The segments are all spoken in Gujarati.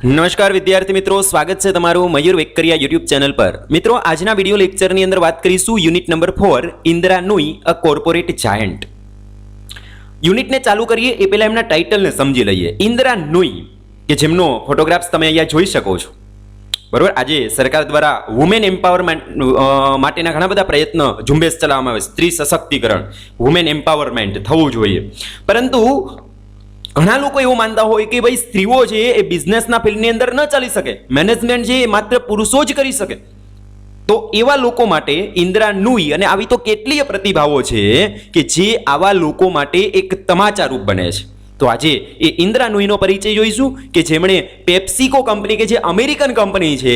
નમસ્કાર વિદ્યાર્થી મિત્રો, સ્વાગત છે તમારું મયુર વેકરિયા યુટ્યુબ ચેનલ પર। મિત્રો, આજના વિડિયો લેક્ચરની અંદર વાત કરીશું યુનિટ નંબર 4 ઇન્દિરા નુઈ અ કોર્પોરેટ જાયન્ટ। યુનિટને ચાલુ કરીએ એ પહેલા એમના ટાઇટલને સમજી લઈએ। ઇન્દિરા નુઈ કે જેમનો ફોટોગ્રાફ્સ તમે અહીંયા જોઈ શકો છો, બરોબર। આજે સરકાર દ્વારા વુમેન એમ્પાવરમેન્ટ માટેના ઘણા બધા પ્રયત્ન ઝુંબેશ ચલાવવામાં આવે છે। સ્ત્રી સશક્તિકરણ, વુમેન એમ્પાવરમેન્ટ થવું જોઈએ, પરંતુ ઘણા લોકો એવું માનતા હોય કે ભાઈ સ્ત્રીઓ છે એ બિઝનેસના ફિલ્ડની અંદર ન ચાલી શકે, મેનેજમેન્ટ છે એ માત્ર પુરુષો જ કરી શકે। તો એવા લોકો માટે ઇન્દિરા નુઈ અને આવી તો કેટલીય પ્રતિભાવો છે કે જે આવા લોકો માટે એક તમાચારૂપ બને છે। તો આજે એ ઇન્દિરા નુઈનો પરિચય જોઈશું કે જેમણે પેપ્સિકો કંપની કે જે અમેરિકન કંપની છે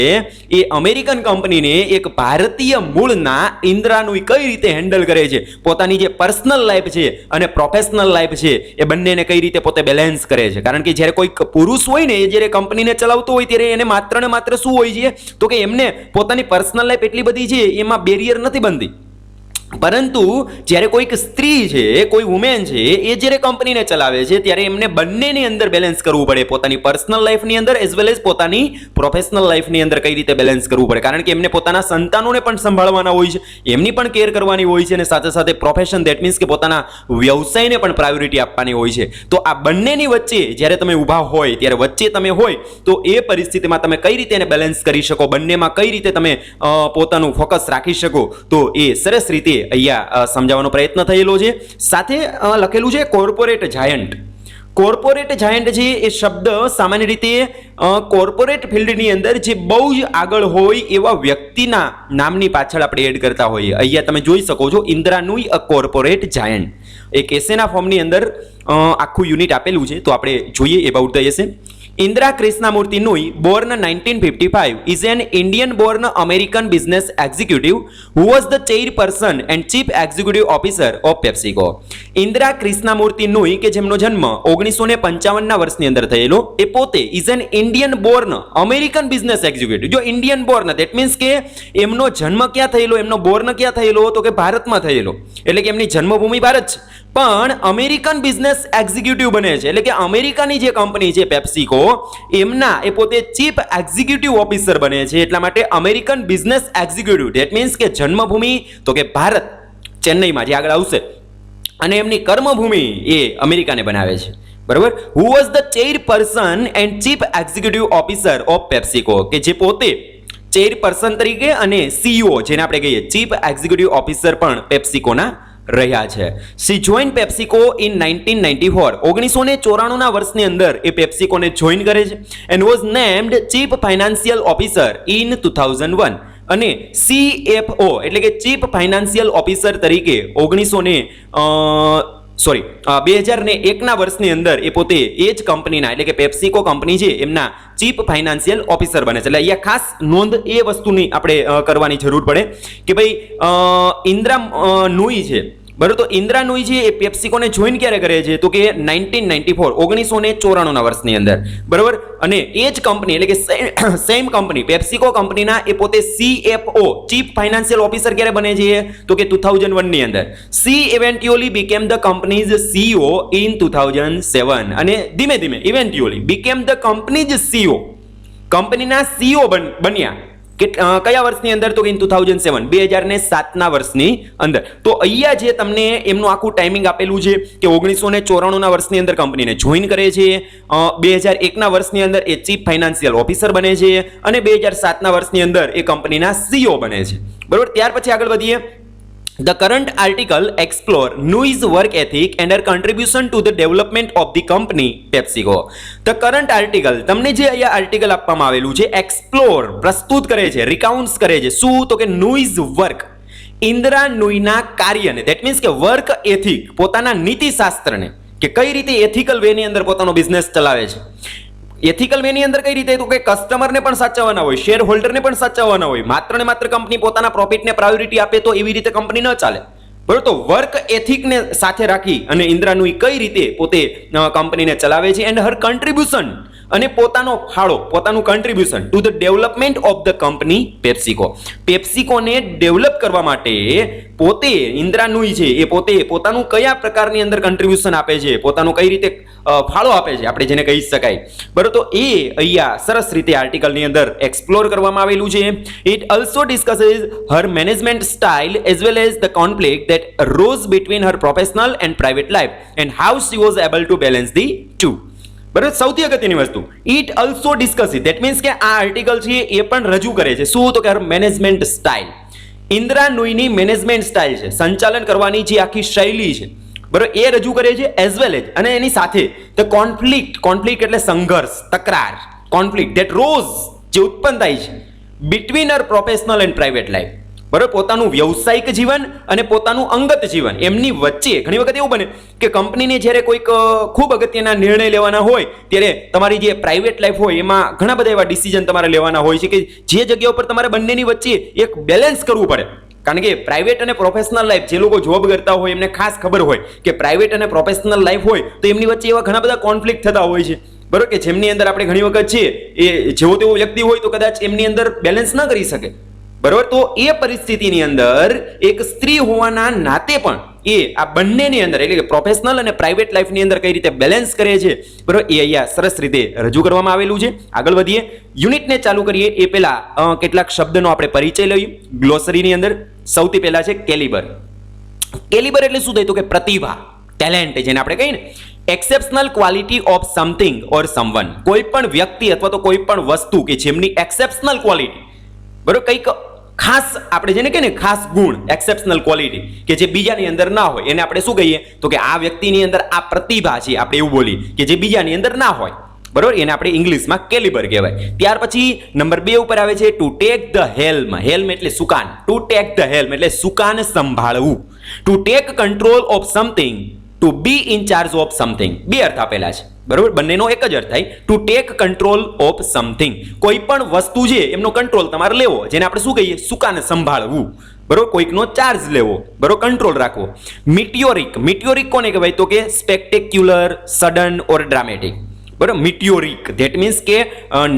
એ અમેરિકન કંપનીને એક ભારતીય મૂળના ઇન્દિરા નુઈ કઈ રીતે હેન્ડલ કરે છે, પોતાની જે પર્સનલ લાઈફ છે અને પ્રોફેશનલ લાઈફ છે એ બંનેને કઈ રીતે પોતે બેલેન્સ કરે છે। કારણ કે જ્યારે કોઈ પુરુષ હોય ને, એ જ્યારે કંપનીને ચલાવતો હોય ત્યારે એને માત્ર ને માત્ર શું હોય છે તો કે એમને પોતાની પર્સનલ લાઈફ એટલી બધી છે એમાં બેરિયર નથી બનતી, પરંતુ જ્યારે કોઈક સ્ત્રી છે, કોઈ વુમેન છે, એ જ્યારે કંપનીને ચલાવે છે ત્યારે એમને બંનેની અંદર બેલેન્સ કરવું પડે, પોતાની પર્સનલ લાઈફની અંદર એઝ વેલ એઝ પોતાની પ્રોફેશનલ લાઈફની અંદર કઈ રીતે બેલેન્સ કરવું પડે। કારણ કે એમને પોતાના સંતાનોને પણ સંભાળવાના હોય છે, એમની પણ કેર કરવાની હોય છે, અને સાથે સાથે પ્રોફેશન દેટ મીન્સ કે પોતાના વ્યવસાયને પણ પ્રાયોરિટી આપવાની હોય છે। તો આ બંનેની વચ્ચે જ્યારે તમે ઊભા હોય, ત્યારે વચ્ચે તમે હોય તો એ પરિસ્થિતિમાં તમે કઈ રીતે એને બેલેન્સ કરી શકો, બંનેમાં કઈ રીતે તમે પોતાનું ફોકસ રાખી શકો, તો એ સરસ રીતે અહીંયા સમજાવવાનો પ્રયત્ન થયેલો છે। સાથે લખેલું છે કોર્પોરેટ જાયન્ટ। કોર્પોરેટ જાયન્ટ છે એ શબ્દ સામાન્ય રીતે કોર્પોરેટ ફિલ્ડની અંદર જે બહુ જ આગળ હોય એવા વ્યક્તિના નામની પાછળ આપણે એડ કરતા હોઈએ। અહીંયા તમે જોઈ શકો છો ઇન્દિરા નુઈ અ કોર્પોરેટ જાયન્ટ, એક એસેના ફોર્મની અંદર આખું યુનિટ આપેલું છે, તો આપણે જોઈએ about the essay. Indira Krishnamurthy Nui, born 1955, is an Indian-born American business executive who was the chairperson and chief executive officer of PepsiCo. Indira Krishnamurthy Nui કે જેમનો જન્મ 1955ના વર્ષની અંદર થયેલો, એ પોતે is an Indian-born American business executive। જો Indian born that means કે એમનો જન્મ ક્યાં થયેલો, એમનો બોર્ન ક્યાં થયેલો તો કે ભારતમાં થયેલો, એટલે કે એમની જન્મભૂમિ ભારત છે, પણ અમેરિકન બિઝનેસ એક્ઝિક્યુટિવ બને છે, એટલે કે અમેરિકાની જે કંપની છે પેપ્સિકો, એમના એ પોતે ચીફ એક્ઝિક્યુટિવ ઓફિસર બને છે, એટલા માટે American business executive that means કે જન્મભૂમિ તો કે ભારત, ચેન્નઈમાં જે આગળ આવશે, અને એમની કર્મભૂમિ એ અમેરિકાને બનાવે છે, બરાબર। Who was the chairperson and chief executive officer of PepsiCo, કે જે પોતે ચેરપર્સન તરીકે અને સીઈઓ જેને આપણે કહીએ ચીફ એક્ઝિક્યુટિવ ઓફિસર પણ પેપ્સિકોના રહ્યા છે। સી જોઈન પેપ્સિકો ઇન 1994, 1994ના વર્ષની અંદર એ પેપ્સિકોને જોઈન કરે છે, and was named chief financial officer in 2001, અને CFO એટલે કે ચીફ ફાઇનાન્શિયલ ઓફિસર તરીકે 2001ના વર્ષની અંદર એ પોતે એ જ કંપનીના એટલે કે પેપ્સિકો કંપની છે એમના ચીફ ફાઇનાન્શિયલ ઓફિસર બને છે। એટલે અહીંયા ખાસ નોંધ એ વસ્તુની આપણે કરવાની જરૂર પડે કે ભાઈ ઇન્દિરા નુઈ છે, બરાબર। તો ઇન્દિરા નુઈ છે એ પેપ્સિકોને જોઈન ક્યારે કરે છે તો કે 1994, 1994ના વર્ષની અંદર, બરાબર। અને એ જ કંપની એટલે કે સેમ કંપની પેપ્સિકો કંપનીના એ પોતે CFO ચીફ ફાઇનાન્શિયલ ઓફિસર ક્યારે બને છે તો કે 2001ની અંદર। C eventually became the companies CEO in 2007, અને ધીમે ધીમે eventually became the companies CEO, કંપનીના CEO બન્યા કયા વર્ષની અંદર તો કે 2007, 2007ના વર્ષની અંદર। તો અહીંયા જે તમને એમનું આખું ટાઈમિંગ આપેલું છે કે 1994ના વર્ષની અંદર કંપનીને જોઈન કરે છે, 2001ના વર્ષની અંદર એ ચીફ ફાઇનાન્શિયલ ઓફિસર બને છે, અને 2007ના વર્ષની અંદર એ કંપનીના CEO બને છે, બરાબર। ત્યાર પછી આગળ વધીએ। The current article explore Nui's work ethic and her contribution to the development of the company PepsiCo. The current article, તમને જે અહીંયા આર્ટિકલ આપવામાં આવેલું છે, એક્સપ્લોર પ્રસ્તુત કરે છે, રિકાઉન્ટ્સ કરે છે, શું તો કે Nui's work, ઇન્દિરા નુઈના કાર્યને, ધેટ મીન્સ કે વર્ક એથિક, પોતાના નીતિશાસ્ત્રને, કે કઈ રીતે એથિકલ વેની અંદર પોતાનો બિઝનેસ ચલાવે છે। એથિકલ વેની અંદર કઈ રીતે તો કે કસ્ટમરને પણ સાચવવાના હોય, શેર હોલ્ડરને પણ સાચવવાના હોય, માત્ર ને માત્ર કંપની પોતાના પ્રોફિટને પ્રાયોરિટી આપે તો એવી રીતે કંપની ન ચાલે, બરાબર। તો વર્ક એથિકને સાથે રાખી અને ઇન્દિરા નુઈ કઈ રીતે પોતે કંપનીને ચલાવે છે, એન્ડ હર કન્ટ્રીબ્યુશન, અને પોતાનો ફાળો, પોતાનું contribution to the development of the company PepsiCo. પેપ્સિકોને ડેવલપ કરવા માટે પોતે ઇન્દ્રા નુઈ છે એ પોતે પોતાનું કયા પ્રકારની અંદર કન્ટ્રીબ્યુશન આપે છે, પોતાનું કઈ રીતે ફાળો આપે છે, આપણે જેને કહી શકાય. બરોબર, તો એ અહીંયા સરસ રીતે આર્ટિકલની અંદર એક્સપ્લોર કરવામાં આવેલું છે. It also discusses her management style as well as the conflict that rose between her professional and private life and how she was able to balance the two. બરાબર, સૌથી અગત્યની વસ્તુ it also discusses, that means કે આ આર્ટિકલ છે એ પણ રજૂ કરે છે શું, તો કે મેનેજમેન્ટ સ્ટાઇલ. ઇન્દ્રા નુઈની મેનેજમેન્ટ સ્ટાઇલ છે, સંચાલન કરવાની જે આખી શૈલી છે, બરાબર, એ રજૂ કરે છે. એઝ વેલ એઝ, અને એની સાથે ધ કોન્ફ્લિક્ટ એટલે સંઘર્ષ, તકરાર, કોન્ફ્લિક્ટ ધેટ રોઝ જે ઉત્પન્ન થાય છે between her professional and private life. બરાબર, પોતાનું વ્યવસાયિક જીવન અને પોતાનું અંગત જીવન એમની વચ્ચે ઘણી વખત એવું બને કે કંપનીને જ્યારે કોઈક ખૂબ અગત્યના નિર્ણય લેવાના હોય ત્યારે તમારી જે પ્રાઇવેટ લાઈફ હોય એમાં ઘણા બધા એવા ડિસિઝન તમારે લેવાના હોય છે કે જે જગ્યા ઉપર તમારે બંનેની વચ્ચે એક બેલેન્સ કરવું પડે. કારણ કે પ્રાઇવેટ અને પ્રોફેશનલ લાઈફ, જે લોકો જોબ કરતા હોય એમને ખાસ ખબર હોય કે પ્રાઇવેટ અને પ્રોફેશનલ લાઈફ હોય તો એમની વચ્ચે એવા ઘણા બધા કોન્ફ્લિક્ટ થતા હોય છે. બરોબર, કે જેમની અંદર આપણે ઘણી વખત છે એ જેવો તેવો વ્યક્તિ હોય તો કદાચ એમની અંદર બેલેન્સ ન કરી શકે. બરોબર, તો એ પરિસ્થિતિની અંદર એક સ્ત્રી હોવાના નાતે પણ એ આ બંનેની અંદર એટલે કે પ્રોફેશનલ અને પ્રાઇવેટ લાઈફની અંદર કઈ રીતે બેલેન્સ કરે છે, બરોબર, એ અહીંયા સરસ રીતે રજૂ કરવામાં આવેલું છે. આગળ વધીએ, યુનિટને ચાલુ કરીએ એ પહેલા કેટલાક શબ્દનો આપણે પરિચય લઈએ ગ્લોસરીની અંદર. સૌથી પહેલા છે કેલિબર. કેલિબર એટલે શું થાય તો કે પ્રતિભા, ટેલેન્ટ, જેને આપણે કહીએ ને exceptional quality of something or someone. કોઈ પણ વ્યક્તિ અથવા તો કોઈ પણ વસ્તુ કે જેમની એક્સેપ્શનલ ક્વોલિટી, બરોબર, કંઈક ખાસ આપણે જેને કહીએ ને ખાસ ગુણ, એક્સેપ્શનલ ક્વોલિટી કે જે બીજાની અંદર ના હોય, એને આપણે શું કહીએ તો કે આ વ્યક્તિની અંદર આ પ્રતિભા છે, આપણે એવું બોલીએ કે જે બીજાની અંદર ના હોય. બરોબર, એને આપણે ઇંગ્લિશમાં કેલિબર કહેવાય. ત્યાર પછી નંબર 2 ઉપર આવે છે to take the helm. Helm એટલે સુકાન. ટુ ટેક ધ હેલ્મ એટલે સુકાન સંભાળવું. To take control of something, to be in charge of something. બે અર્થ આપેલા છે. બરોબર, બંનેનો એક જ અર્થ થાય, two take control of something. કોઈ પણ વસ્તુ છે એમનો કંટ્રોલ તમારે લેવો, જેને આપણે શું કહીએ સુકાને સંભાળવું. બરોબર, કોઈકનો ચાર્જ લેવો, બરોબર, કંટ્રોલ રાખવો. મિટિયોરિક. મિટિયોરિક કોને કહેવાય તો કે સ્પેક્ટેક્યુલર, સડન ઓર ડ્રામેટિક. બરોબર, મિટિયોરિક ધેટ મીન્સ કે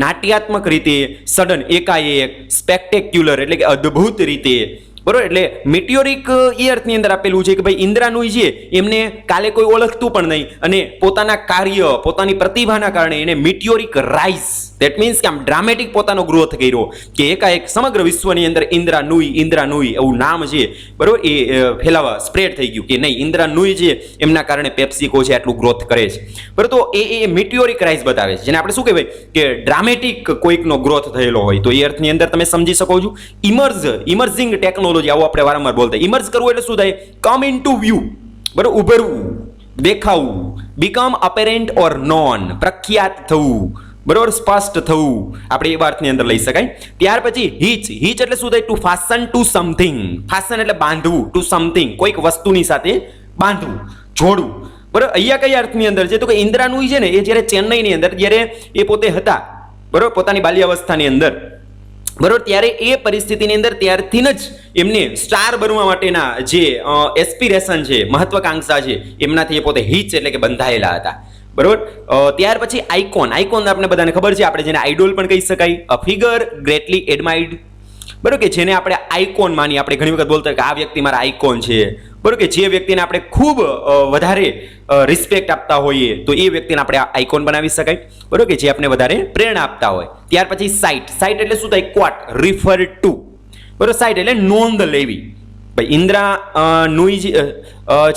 નાટ્યાત્મક રીતે, સડન એકાએક, સ્પેક્ટેક્યુલર એટલે કે અદ્ભુત રીતે. બરોબર, એટલે મિટિયોરિક એ અર્થની અંદર આપેલું છે કે ભાઈ ઇન્દ્રા નુઈ છે એમને કાલે કોઈ ઓળખતું પણ નહીં અને પોતાના કાર્ય, પોતાની પ્રતિભાના કારણે એને મિટિયોરિક રાઇઝ, ધેટ મીન્સ કે આમ ડ્રામેટિક પોતાનો ગ્રોથ કર્યો કે એકાએક સમગ્ર વિશ્વની અંદર ઇન્દ્રા નુઈ એવું નામ છે, બરોબર, એ ફેલાવા સ્પ્રેડ થઈ ગયું કે નહીં ઇન્દ્રા નુઈ છે એમના કારણે પેપ્સિકો છે આટલું ગ્રોથ કરે છે. બરોબર, તો એ મિટિયોરિક રાઇઝ બતાવે છે, જેને આપણે શું કહેવાય કે ડ્રામેટિક કોઈકનો ગ્રોથ થયેલો હોય. તો એ અર્થની અંદર તમે સમજી શકો છો. ઇમર્જિંગ ટેકનોલોજી, આવો આપણે વારંવાર બોલતા. ઇમર્જ કરવું એટલે શું થાય, કમ ઇન ટુ વ્યૂ, બરોબર, ઉભરવું, દેખાવું, બીકમ અપેરેન્ટ ઓર નોન, પ્રખ્યાત થવું, બરોબર, સ્પષ્ટ થવું, આપણે એ અર્થની અંદર લઈ શકાય. ત્યાર પછી હીચ એટલે શું થાય ટુ ફાસન ટુ સમથિંગ. ફાસન એટલે બાંધવું, ટુ સમથિંગ કોઈ વસ્તુની સાથે બાંધવું, જોડવું. બરોબર, અહીંયા કઈ અર્થની અંદર છે તો કે ઇન્દ્રા નુઈ છે ને એ જ્યારે ચેન્નઈની અંદર જ્યારે એ પોતે હતા, બરોબર, પોતાની બાલ્યાવસ્થાની અંદર, બરોબર, ત્યારે એ પરિસ્થિતિની અંદર ત્યારથી જ એમને સ્ટાર બનવા માટેના જે એસ્પિરેશન છે, મહત્વાકાંક્ષા છે, એમનાથી એ પોતે હીચ એટલે કે બંધાયેલા હતા. બરોબર, ત્યાર પછી આઇકોન. આઇકોન આપણે બધાને ખબર છે, આપણે જેને આઇડોલ પણ કહી શકાય. અ ફિગર ગ્રેટલી એડમાઇર્ડ, બરોબર, કે જેને આપણે આઇકોન માની. આપણે ઘણી વખત બોલતા કે આ વ્યક્તિ મારા આઇકોન છે, બરોબર, કે જે વ્યક્તિને આપણે ખૂબ વધારે રિસ્પેક્ટ આપતા હોઈએ તો એ વ્યક્તિને આપણે આઇકોન બનાવી શકાય. બરોબર, કે જે આપણે વધારે પ્રેરણા આપતા હોય. ત્યાર પછી સાઇટ એટલે શું થાય ક્વોટ, રિફર ટુ. બરોબર, સાઇટ એટલે નોંધ લેવી. ભાઈ ઇન્દ્રા નુઈ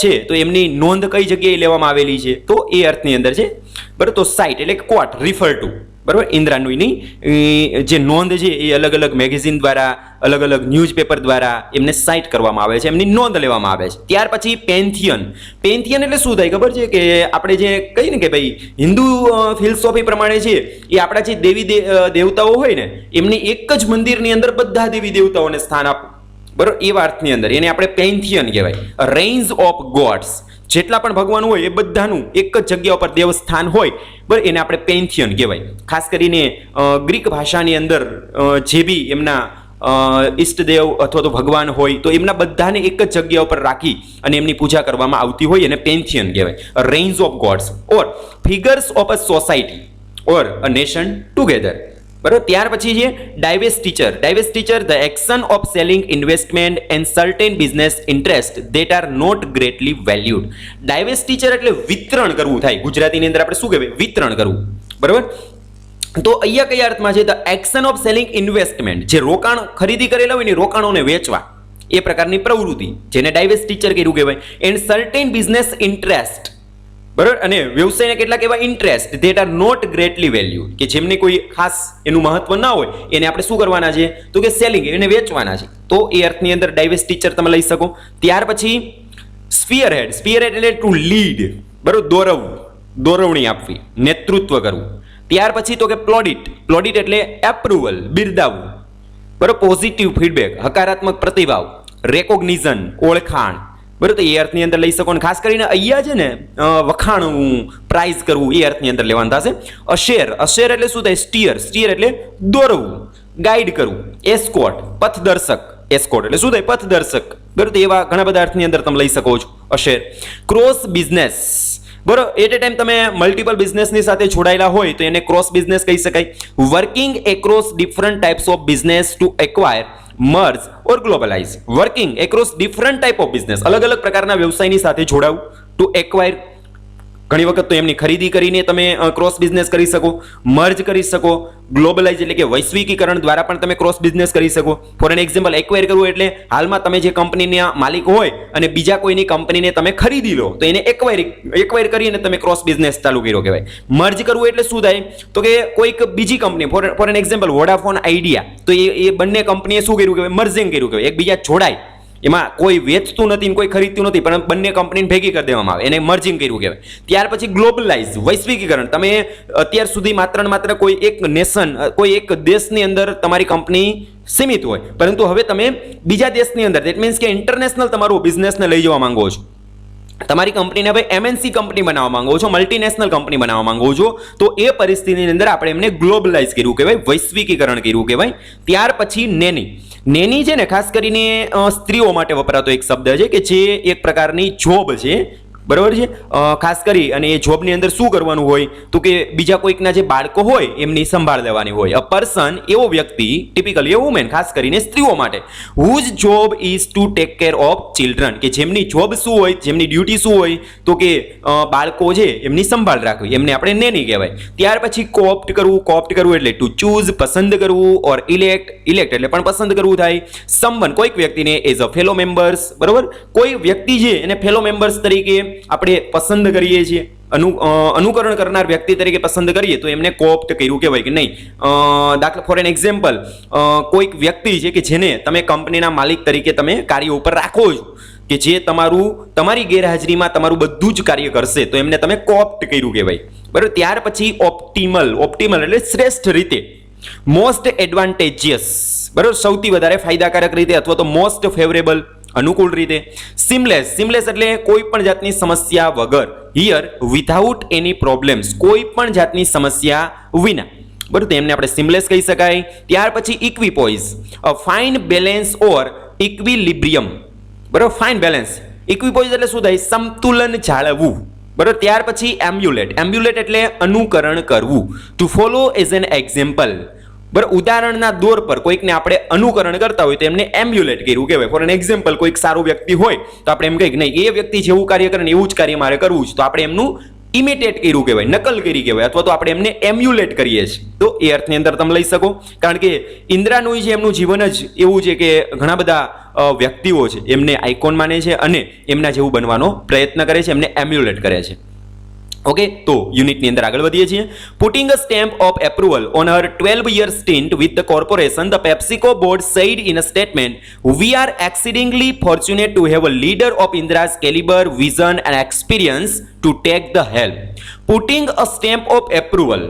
છે તો એમની નોંધ કઈ જગ્યાએ લેવામાં આવેલી છે તો એ અર્થની અંદર છે. બરોબર, તો સાઇટ એટલે ક્વોટ, રિફર ટુ. બરોબર, ઇન્દ્રા નુઈની જે નોંધ છે એ અલગ અલગ મેગેઝિન દ્વારા, અલગ અલગ ન્યૂઝપેપર દ્વારા એમને સાઇટ કરવામાં આવે છે, એમની નોંધ લેવામાં આવે છે. ત્યાર પછી પેન્થિયન. પેન્થિયન એટલે શું થાય ખબર છે કે આપણે જે કહીએ ને કે ભાઈ હિન્દુ ફિલોસોફી પ્રમાણે છે એ આપણા જે દેવી દેવતાઓ હોય ને એમની એક જ મંદિરની અંદર બધા દેવી દેવતાઓને સ્થાન આપવું. બરોબર, એ અર્થની અંદર એને આપણે પેન્થિયન કહેવાય. રેન્જ ઓફ ગોડ્સ, જેટલા પણ ભગવાન હોય એ બધાનું એક જ જગ્યા ઉપર દેવસ્થાન હોય, બરાબર, એને આપણે પેન્થિયન કહેવાય. ખાસ કરીને ગ્રીક ભાષાની અંદર જે બી એમના ઈષ્ટદેવ અથવા તો ભગવાન હોય તો એમના બધાને એક જ જગ્યા ઉપર રાખી અને એમની પૂજા કરવામાં આવતી હોય એને પેન્થિયન કહેવાય. Range of gods or figures of a society or a nation together. બરાબર. ત્યાર પછી છે divestiture. Divestiture the action of selling investment and certain business interest that are not greatly valued. Divestiture એટલે વિતરણ કરવું થાય. ગુજરાતીની અંદર આપણે શું કહેવાય? વિતરણ કરવું. બરાબર. તો અહીંયા કયા અર્થમાં છે? The action of selling investment, જે રોકાણ ખરીદી કરેલા હોય ને રોકાણોને વેચવા, એ પ્રકારની પ્રવૃત્તિ, જેને ડાયવેસ્ટિચર કર્યું કહેવાય. એન્ડ સર્ટેન બિઝનેસ ઇન્ટરેસ્ટ, બરાબર, અને વ્યવસાયના કેટલાક એવા interest that are not greatly valued, કે જેમને કોઈ ખાસ એનું મહત્વ ના હોય, એને આપણે શું કરવાના છે? તો કે સેલિંગ, એને વેચવાના છે. તો એ અર્થની અંદર ડાયવેસ્ટિચર તમે લઈ શકો. ત્યાર પછી સ્પીયરહેડ. સ્પીયરહેડ એટલે ટુ લીડ, બરાબર, દોરવવું, દોરવણી આપવી, નેતૃત્વ કરવું. ત્યાર પછી તો કે પ્લોડિટ. પ્લોડિટ એટલે એપ્રુવલ, બિરદાવવું, બરાબર, પોઝિટિવ ફીડબેક, હકારાત્મક પ્રતિભાવ, રેકોગ્નિઝન, ઓળખાણ, બરાબર, તો એ અર્થની અંદર લઈ શકો. ખાસ કરીને અહીંયા છે ને વખાણવું, પ્રાઇઝ કરવું, એ અર્થની અંદર લેવાનું થશે. અશેર. અશેર એટલે શું થાય? સ્ટીયર. સ્ટીયર એટલે દોરવું, ગાઈડ કરવું. એસ્કોર્ટ, પથદર્શક. એસ્કોર્ટ એટલે શું થાય? પથદર્શક. બરાબર, તો એવા ઘણા બધા અર્થની અંદર તમે લઈ શકો છો અશેર. ક્રોસ બિઝનેસ, બરાબર, એટ એ ટાઈમ તમે મલ્ટિપલ બિઝનેસની સાથે જોડાયેલા હોય તો એને ક્રોસ બિઝનેસ કહી શકાય. Working across different types of business to acquire, merge or globalize. Working across different type of business, અલગ અલગ પ્રકારના વ્યવસાયની સાથે જોડાવું. ટુ એક્વાયર, ઘણી વખત તો એમની ખરીદી કરીને તમે ક્રોસ બિઝનેસ કરી શકો. મર્જ કરી શકો. ગ્લોબલાઇઝ એટલે કે વૈશ્વિકીકરણ દ્વારા પણ તમે ક્રોસ બિઝનેસ કરી શકો. ફોર એન એક્ઝામ્પલ, એક્વાયર કરવું એટલે હાલમાં તમે જે કંપનીના માલિક હોય અને બીજા કોઈની કંપનીને તમે ખરીદી લો તો એને એક્વાયર કરીને તમે ક્રોસ બિઝનેસ ચાલુ કર્યો કહેવાય. મર્જ કરવું એટલે શું થાય? તો કે કોઈક બીજી company, for an example Vodafone Idea, તો એ બંને કંપનીએ શું કર્યું કહેવાય? મર્જિંગ કર્યું કહેવાય. એકબીજા જોડાય, એમાં કોઈ વેચતું નથી ને કોઈ ખરીદતું નથી, પણ બંને કંપનીને ભેગી કરી દેવામાં આવે, એને મર્જિંગ કર્યું કહેવાય. ત્યાર પછી ગ્લોબલાઇઝ, વૈશ્વિકીકરણ. તમે અત્યાર સુધી માત્ર ને માત્ર કોઈ એક નેશન, કોઈ એક દેશની અંદર તમારી કંપની સીમિત હોય, પરંતુ હવે તમે બીજા દેશની અંદર, દેટ મીન્સ કે ઇન્ટરનેશનલ તમારું બિઝનેસને લઈ જવા માંગો છો. તમારી કંપનીને હવે એમએનસી કંપની બનાવવા માંગો છો, મલ્ટીનેશનલ કંપની બનાવવા માંગો છો, તો એ પરિસ્થિતિની અંદર આપણે એમને ગ્લોબલાઇઝ કર્યું કહેવાય, વૈશ્વિકીકરણ કર્યું કહેવાય. ત્યાર પછી નેની. નેની છે ને ખાસ કરીને સ્ત્રીઓ માટે વપરાતો એક શબ્દ છે, કે જે એક પ્રકારની જોબ છે, બરાબર છે. ખાસ કરી અને એ જોબની અંદર શું કરવાનું હોય? તો કે બીજા કોઈકના જે બાળકો હોય એમની સંભાળ લેવાની હોય. અ પર્સન, એવો વ્યક્તિ, ટિપિકલી એ વુમેન, ખાસ કરીને સ્ત્રીઓ માટે, whose job is to take care of children, કે જેમની જોબ શું હોય, જેમની ડ્યુટી શું હોય? તો કે બાળકો છે એમની સંભાળ રાખવી, એમને આપણે નેની કહેવાય. ત્યાર પછી કોપ્ટ કરવું. કોપ્ટ કરવું એટલે ટુ ચૂઝ, પસંદ કરવું, ઓર ઇલેક્ટ. ઇલેક્ટ એટલે પણ પસંદ કરવું થાય. સમવન, કોઈક વ્યક્તિને એઝ અ ફેલો મેમ્બર્સ, બરાબર, કોઈ વ્યક્તિ છે એને ફેલો મેમ્બર્સ તરીકે આપણે પસંદ કરીએ છીએ, અનુકરણ કરનાર વ્યક્તિ તરીકે પસંદ કરીએ તો એમને કોપ્ટ કર્યું કહેવાય કે નહીં. દાખલા ફોર એન એક્ઝામ્પલ, કોઈક વ્યક્તિ છે કે જેને તમે કંપનીના માલિક તરીકે તમે કાર્ય ઉપર રાખો છો, કે જે તમારી ગેરહાજરીમાં તમારું બધું જ કાર્ય કરશે, તો એમને તમે કોપ્ટ કર્યું કહેવાય. બરાબર. ત્યાર પછી ઓપ્ટિમલ. ઓપ્ટિમલ એટલે શ્રેષ્ઠ રીતે. મોસ્ટ એડવાન્ટેજિયસ, બરાબર, સૌથી વધારે ફાયદાકારક રીતે, અથવા તો મોસ્ટ ફેવરેબલ, અનુકૂળ રીતે. સિમલેસ. સિમલેસ એટલે કોઈ પણ જાતની સમસ્યા વગર. હિયર વિધાઉટ એની પ્રોબ્લેમ્સ, કોઈ પણ જાતની સમસ્યા વિના, બરાબર, તો એમને આપણે સિમલેસ કહી શકાય. ત્યાર પછી ઇક્વિપોઇઝ, અ ફાઇન બેલેન્સ ઓર ઇક્વિલિબ્રિયમ, બરાબર, ફાઇન બેલેન્સ. ઇક્વિપોઇઝ એટલે શું થાય? સમતુલન જાળવવું, બરાબર. ત્યાર પછી એમ્બ્યુલેટ. એમ્બ્યુલેટ એટલે અનુકરણ કરવું. Two follow as an example, બરાબર, ઉદાહરણના દોર પર કોઈકને આપણે અનુકરણ કરતા હોય તો એમને એમ્બ્યુલેટ કર્યું કહેવાય. ફોર એન એક્ઝામ્પલ, કોઈક સારું વ્યક્તિ હોય તો આપણે એમ કહીએ કે નહીં, એ વ્યક્તિ જેવું કાર્ય કરે ને એવું જ કાર્ય મારે કરવું છે, તો આપણે એમનું ઇમિટેટ કર્યું કહેવાય, નકલ કરી કહેવાય, અથવા તો આપણે એમને એમ્યુલેટ કરીએ છીએ. તો એ અર્થની અંદર તમે લઈ શકો. કારણ કે ઇન્દ્રાનુઈ છે એમનું જીવન જ એવું છે કે ઘણા બધા વ્યક્તિઓ છે એમને આઇકોન માને છે અને એમના જેવું બનવાનો પ્રયત્ન કરે છે, એમને એમ્યુલેટ કરે છે. ઓકે, તો યુનિટની અંદર આગળ વધીએ છીએ. Putting a stamp of approval on her 12-year stint with the corporation, the PepsiCo board said in a statement, "We are exceedingly fortunate to have a leader of Indra's caliber, vision and experience to take the helm." Putting a stamp of approval,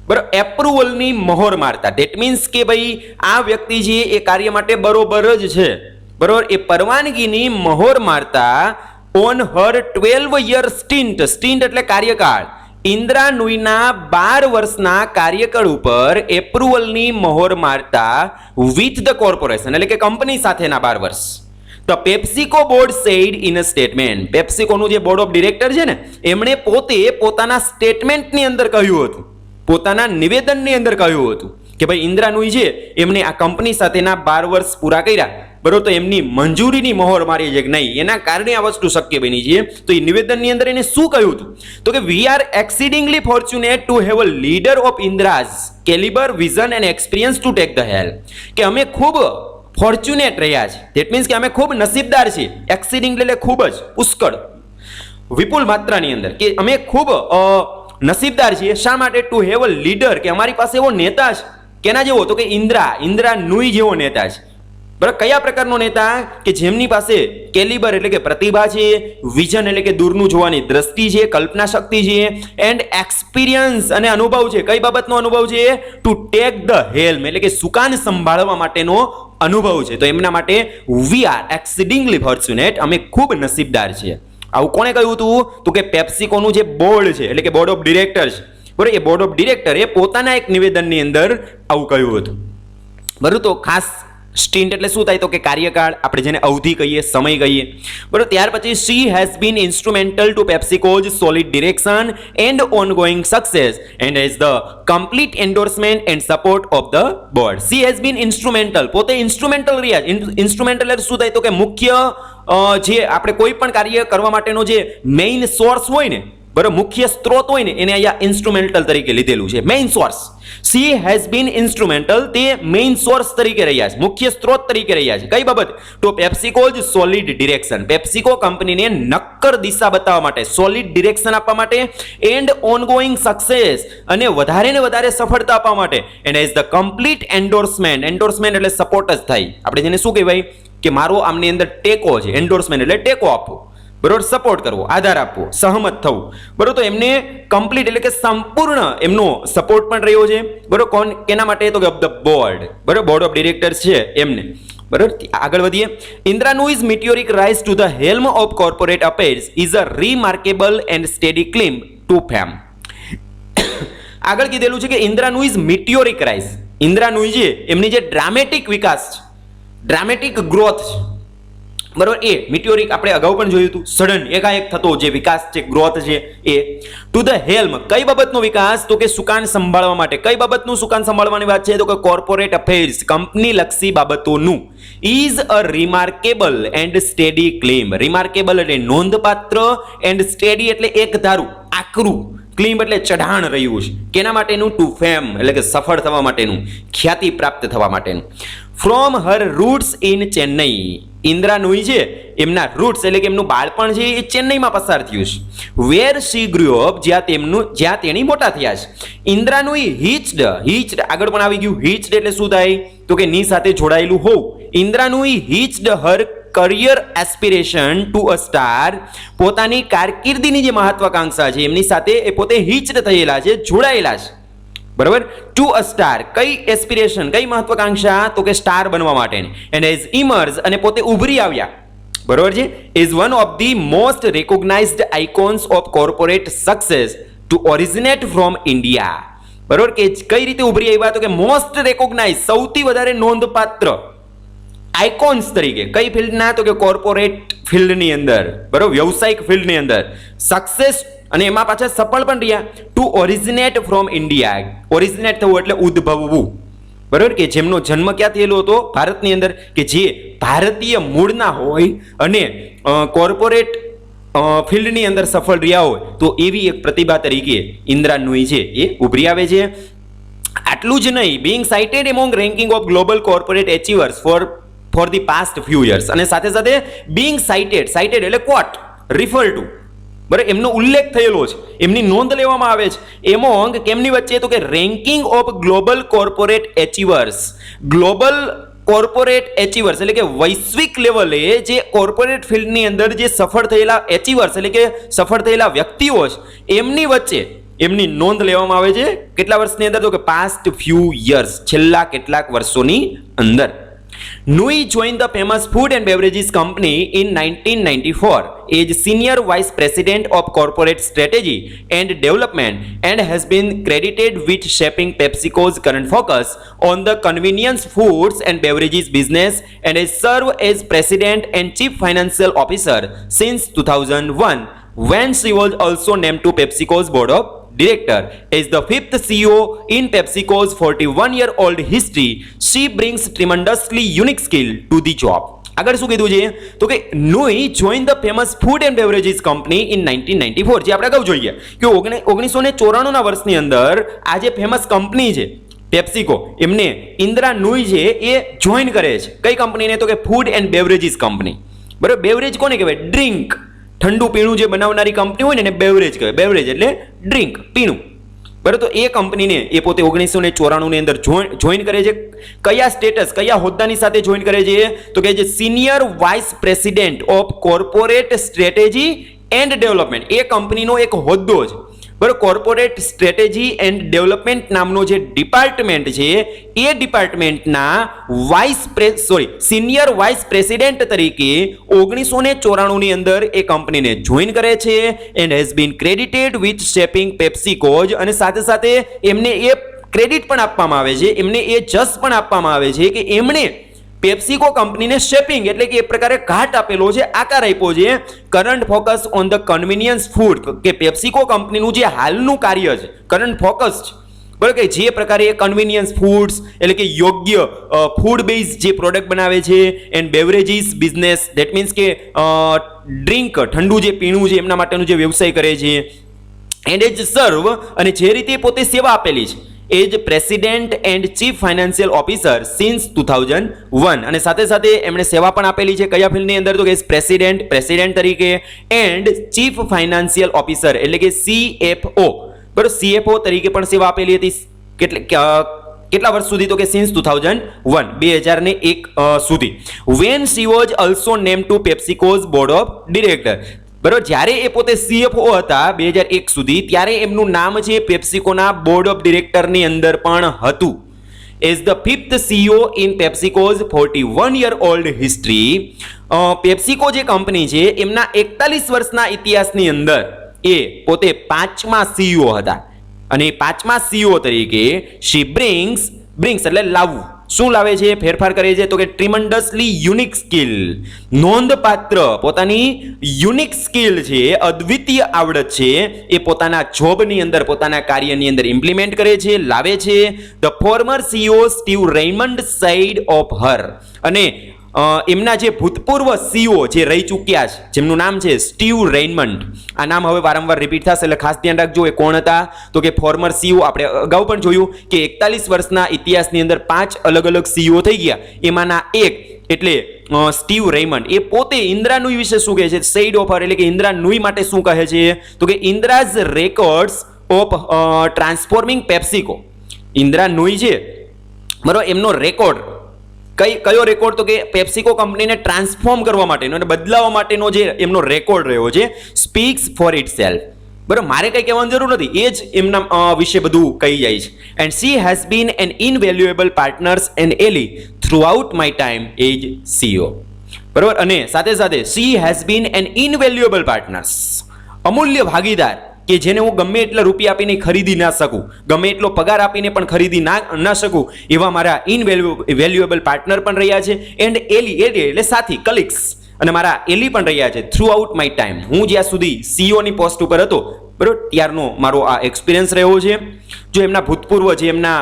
બરાબર, એપ્રુવલની મહોર મારતા. ધેટ મીન્સ કે ભાઈ આ વ્યક્તિ છે એ કાર્ય માટે બરોબર જ છે, બરાબર, એ પરવાનગીની મહોર મારતા ઓન હર 12-year stint. સ્ટિન્ટ એટલે કાર્યકાળ. ઇન્દ્રા નુઈના 12 વર્ષના કાર્યકાળ ઉપર એપ્રુવલની મહોર મારતા વિથ ધ કોર્પોરેશન એટલે કે કંપની સાથેના 12 વર્ષ. The PepsiCo board said in a statement. પેપ્સિકોનું જે બોર્ડ ઓફ ડિરેક્ટર છે ને એમણે પોતે પોતાના સ્ટેટમેન્ટની અંદર કહ્યું હતું, પોતાના નિવેદનની અંદર કહ્યું હતું કે ભાઈ ઇન્દિરા નુઈ છે એમને આ કંપની સાથેના 12 વર્ષ પૂરા કર્યા, બરોબર, તો એમની મંજૂરીની મહોર મારી છે કે નહીં, એના કારણે આ વસ્તુ શક્ય બની છે. તો એ નિવેદનની અંદર એને શું કહ્યું હતું તો કે we are exceedingly fortunate to have a leader of Indra's calibre vision and experience to take the help, કે અમે ખૂબ ફોર્ચ્યુનેટ રહ્યા છે. ધેટ મીન્સ કે અમે ખૂબ નસીબદાર છીએ. એક્સીડિંગલી એટલે ખૂબ જ પુષ્કળ વિપુલ માત્રાની અંદર, કે અમે ખૂબ નસીબદાર છીએ. શા માટે? ટુ હેવ અ લીડર, કે અમારી પાસે એવો નેતા છે. કેના જેવો? તો કે ઇન્દિરા નુઈ જેવો નેતા છે. બરાબર, કયા પ્રકારનો નેતા? કે જેમની પાસે કેલિબર એટલે કે પ્રતિભા છે, વિઝન એટલે કે દૂરનું જોવાની દ્રષ્ટિ છે, કલ્પના શક્તિ છે, એન્ડ એક્સપિરિયન્સ અને અનુભવ છે. કઈ બાબતનો અનુભવ છે? ટુ ટેક ધ હેલ્મ એટલે કે સુકાન સંભાળવા માટેનો અનુભવ છે. તો એમના માટે વી આર એક્સીડિંગલી ફોર્ચ્યુનેટ, અમે ખૂબ નસીબદાર છીએ. આવું કોણે કહ્યું હતું? તો કે પેપ્સિકોનું જે બોર્ડ છે એટલે કે બોર્ડ ઓફ ડિરેક્ટર છે, બરાબર, એ બોર્ડ ઓફ ડિરેક્ટરે પોતાના એક નિવેદનની અંદર આવું કહ્યું હતું. બરાબર, તો ખાસ સ્ટિન્ટ એટલે શું થાય? તો કે કાર્યકાળ, આપણે જેને અવધિ કહીએ, સમય કહીએ. બરાબર, ત્યાર પછી she has been instrumental to PepsiCo's solid direction and ongoing success and has the complete endorsement and support of the board. She has been instrumental, પોતે ઇન્સ્ટ્રુમેન્ટલ રહ્યા. ઇન્સ્ટ્રુમેન્ટલ એટલે શું થાય? તો કે મુખ્ય જે આપણે કોઈ પણ કાર્ય કરવા માટેનો જે મેઇન સોર્સ હોય ને, બરાબર, મુખ્ય સ્ત્રોત હોય ને, એને અહીંયા ઇન્સ્ટ્રુમેન્ટલ તરીકે લીધેલું છે. Main source, she has been instrumental, તે મેઇન સોર્સ તરીકે રહ્યા છે, મુખ્ય સ્ત્રોત તરીકે રહ્યા છે. કઈ બાબત? તો પેપ્સિકોઝ સોલિડ ડિરેક્શન, પેપ્સિકો કંપનીને નક્કર દિશા બતાવવા માટે, સોલિડ ડિરેક્શન આપવા માટે, એન્ડ ઓનગોઈંગ સક્સેસ અને વધારે ને વધારે સફળતા આપવા માટે, and has the complete endorsement, endorsement એટલે સપોર્ટ જ થાય. આપણે જેને શું કહેવાય કે મારો આમની અંદર ટેકો છે. એન્ડોર્સમેન્ટ એટલે ટેકો આપવો, બરોબર, સપોર્ટ કરવો, આધાર આપવો, સહમત થવું, બરોબર. તો એમને કમ્પ્લીટ એટલે કે સંપૂર્ણ એમનો સપોર્ટ પણ રહ્યો છે, બરોબર. કોણ? કેના માટે? તો કે ઓફ ધ બોર્ડ, બરોબર, બોર્ડ ઓફ ડિરેક્ટર્સ છે એમને, બરોબર. આગળ વધીએ. Indira નુઈઝ meteoric rise to the helm of corporate affairs is a remarkable and steady claim to fame. આગળ કીધેલું છે કે ઇન્દિરા નુઈઝ meteoric rise, ઇન્દિરા નુઈ છે એમની જે ડ્રામેટિક વિકાસ છે, ડ્રામેટિક ગ્રોથ છે, બરોબર, એ મિટિયોરિક આપણે અગાઉ પણ જોયું હતું, સડન એકાએક થતો જે વિકાસ છે, ગ્રોથ છે એ. ટુ ધ હેલ્મ, કઈ બાબતનો વિકાસ? તો કે સુકાન સંભાળવા માટે. કઈ બાબતનું સુકાન સંભાળવાની વાત છે? તો કે કોર્પોરેટ અફેર્સ, કંપની લક્ષી બાબતોનું. Is a remarkable and steady claim, remarkable એટલે નોંધપાત્ર, એન્ડ સ્ટેડી એટલે એક ધારું, આકરું, ક્લેમ એટલે ચઢાણ રહ્યું છે. કેના માટેનું? ટુ ફેમ એટલે કે સફળ થવા માટેનું, ખ્યાતિ પ્રાપ્ત થવા માટેનું. From her roots in Chennai, Indira Nooyi છે એમના રૂટ્સ એટલે કે એમનું બાળપણ છે એ ચેન્નઈમાં પસાર થયું છે. વેર શી ગ્રુ અપ, જ્યાં તેણી મોટા થયા છે. ઇન્દિરા નુઈ હિચડ આગળ પણ આવી ગયું. હિચડ એટલે શું થાય? તો કે ની સાથે જોડાયેલું હોવું. Indira Nooyi hitched her career aspiration to a star, પોતાની કારકિર્દીની જે મહત્વાકાંક્ષા છે એમની સાથે એ પોતે હિચડ થયેલા છે, જોડાયેલા છે, બરાબર. ટુ અ સ્ટાર, કઈ એસ્પિરેશન, કઈ મહત્વાકાંક્ષા? તો કે સ્ટાર બનવા માટેની. એન્ડ એઝ ઇમર્જ અને પોતે ઉભરી આવ્યા, બરાબર છે, is one of the most recognised icons of corporate success to originate from India, બરાબર. કે કઈ રીતે ઉભરી આવ્યા? તો કે મોસ્ટ રેકોગ્નાઇઝ, સૌથી વધારે નોંધપાત્ર આઇકોન્સ તરીકે. કઈ ફિલ્ડના? તો કે કોર્પોરેટ ફિલ્ડની અંદર, બરાબર, વ્યવસાયિક ફિલ્ડની અંદર સક્સેસ અને એમાં પાછા સફળ પણ રહ્યા. To originate from India, originate થવું એટલે ઉદ્ભવવું, બરાબર, કે જેમનો જન્મ ક્યાં થયેલો હતો? ભારતની અંદર, કે જે ભારતીય મૂળના હોય અને કોર્પોરેટ ફિલ્ડની અંદર સફળ રહ્યા હોય, તો એવી એક પ્રતિભા તરીકે ઇન્દિરા નુઈ છે એ ઉભરી આવે છે. આટલું જ નહીં, being cited among ranking of global corporate achievers for the past few years, અને સાથે સાથે being cited એટલે quote, refer to, બરાબર, એમનો ઉલ્લેખ થયેલો છે, એમની નોંધ લેવામાં આવે છે. એમોંગ કેમની વચ્ચે? તો કે ranking of global corporate achievers, global corporate achievers એટલે કે વૈશ્વિક લેવલે જે કોર્પોરેટ ફિલ્ડની અંદર જે સફળ થયેલા એચીવર્સ એટલે કે સફળ થયેલા વ્યક્તિઓ છે એમની વચ્ચે એમની નોંધ લેવામાં આવે છે. કેટલા વર્ષની અંદર? તો કે પાસ્ટ ફ્યુ યર્સ, છેલ્લા કેટલાક વર્ષોની અંદર. Nui joined the famous food and beverages company in 1994 as senior vice president of corporate strategy and development and has been credited with shaping PepsiCo's current focus on the convenience foods and beverages business and has served as president and chief financial officer since 2001 when she was also named to PepsiCo's board of director. As the fifth CEO in PepsiCo's 41-year-old history, she brings tremendously unique skill to the job. આગળ શું કીધું છે તો કે Nooyi join the famous food and beverages company in 1994, જે આપણે અગાઉ જોઈએ કે 1994ના વર્ષની અંદર આ જે ફેમસ કંપની છે પેપ્સિકો, એમને ઇન્દિરા નુઈ છે એ જોઈન કરે છે. કઈ કંપનીને તો કે ફૂડ એન્ડ બેવરેજીસ કંપની. બરાબર, બેવરેજ કોને કહેવાય? ડ્રિંક, ઠંડુ પીણું જે બનાવનારી કંપની હોય ને એને બેવરેજ કહેવાય. બેવરેજ એટલે ડ્રિંક, પીણું. બરાબર, તો એ કંપનીને એ પોતે 1994ની અંદર જોઈન કરે છે. કયા સ્ટેટસ, કયા હોદ્દાની સાથે જોઈન કરે છે તો કે જે senior vice president of corporate strategy and development. એ કંપનીનો એક હોદ્દો છે. બરાબર, કોર્પોરેટ સ્ટ્રેટેજી એન્ડ ડેવલપમેન્ટ નામનો જે ડિપાર્ટમેન્ટ છે એ ડિપાર્ટમેન્ટના સિનિયર વાઇસ પ્રેસિડેન્ટ તરીકે 1994ની અંદર એ કંપનીને જોઈન કરે છે. And has been credited with shaping PepsiCo's, અને સાથે સાથે એમને એ ક્રેડિટ પણ આપવામાં આવે છે, એમને એ જસ પણ આપવામાં આવે છે કે એમણે પેપ્સિકો કંપનીને શેપિંગ એટલે કે એ પ્રકારે ઘાટ આપેલો છે, આકાર આપ્યો છે. Current focus on the convenience food, કે પેપ્સિકો કંપનીનું જે હાલનું કાર્ય છે કરંટ ફોકસ છે, બરાબર, કે જે પ્રકારે એ કન્વીનિયન્સ ફૂડ્સ એટલે કે યોગ્ય ફૂડ બેઝ જે પ્રોડક્ટ બનાવે છે, and beverages business, that means કે ડ્રિંક, ઠંડુ જે પીણું છે એમના માટેનું જે વ્યવસાય કરે છે. એન્ડ એજ સર્વ, અને જે રીતે પોતે સેવા આપેલી છે as president and chief financial officer since 2001, અને સાથે સાથે એમણે સેવા પણ આપેલી છે કયા ફિલ્ડની અંદર તો કે પ્રેસિડેન્ટ તરીકે, એન્ડ ચીફ ફાઇનાન્શિયલ ઓફિસર એટલે કે CFO, બરાબર, CFO તરીકે પણ સેવા આપેલી હતી. કેટલા વર્ષ સુધી તો કે સિન્સ 2001, 2001 સુધી. When she was also named to PepsiCo's board of director. બરાબર, જ્યારે એ પોતે CFO હતા 2001 સુધી, ત્યારે એમનું નામ છે પેપ્સિકોના બોર્ડ ઓફ ડિરેક્ટરની અંદર પણ હતું. As the fifth CEO in PepsiCo's 41-year-old history, PepsiCo જે કંપની છે એમના 41 વર્ષના ઇતિહાસની અંદર એ પોતે 5મા CEO હતા. અને 5મા CEO તરીકે શી બ્રિંગ્સ એટલે લાવવું, શું લાવે છે? ફેરફાર કરે છે તો કે ટ્રીમન્ડસલી યુનિક સ્કિલ, નોંધપાત્ર પોતાની યુનિક સ્કિલ છે, અદ્વિતીય આવડત છે, એ પોતાના જોબની અંદર, પોતાના કાર્યની અંદર ઇમ્પ્લિમેન્ટ કરે છે, લાવે છે. The former CEO Steve Raymond said of her, અને એમના જે ભૂતપૂર્વ CEO જે રહી ચૂક્યા છે, જેમનું નામ છે સ્ટીવ રેયમન્ડ, આ નામ હવે વારંવાર રિપીટ થશે એટલે ખાસ ધ્યાન રાખજો. એ કોણ હતા તો કે ફોર્મર CEO. આપણે અગાઉ પણ જોયું કે 41 વર્ષના ઇતિહાસની અંદર 5 અલગ અલગ CEO થઈ ગયા, એમાંના એક એટલે સ્ટીવ રેયમન્ડ, એ પોતે ઇન્દિરા નુઈ વિશે શું કહે છે? સેડ ઓફ હર એટલે કે ઇન્દિરા નુઈ માટે શું કહે છે તો કે Indira's records of transforming PepsiCo. Indira Nooyi છે, બરાબર, એમનો રેકોર્ડ, કયો રેકોર્ડ તો કે પેપ્સિકો કંપનીને ટ્રાન્સફોર્મ કરવા માટેનો અને બદલાવવા માટેનો જે એમનો રેકોર્ડ રહ્યો છે, સ્પીક્સ ફોર ઇટસેલ્ફ. બરાબર, મારે કંઈ કહેવાની જરૂર નથી, એ જ એમના વિશે બધું કહી જાય છે. And she has been an invaluable partners and ally throughout my time as CEO. બરાબર, અને સાથે સાથે she has been an invaluable partners, અમૂલ્ય ભાગીદાર, કે જેને હું ગમે એટલા રૂપિયા આપીને ખરીદી ના શકું, ગમે એટલો પગાર આપીને પણ ખરીદી ના શકું, એવા મારા ઇનવેલ્યુએબલ પાર્ટનર પણ રહ્યા છે. એન્ડ એલી એટલે સાથી, કલિગ્સ, અને મારા એલી પણ રહ્યા છે થ્રુ આઉટ માય ટાઈમ, હું જ્યાં સુધી CEOની પોસ્ટ ઉપર હતો, બરાબર, ત્યારનો મારો આ એક્સપિરિયન્સ રહ્યો છે. જો એમના ભૂતપૂર્વ જે એમના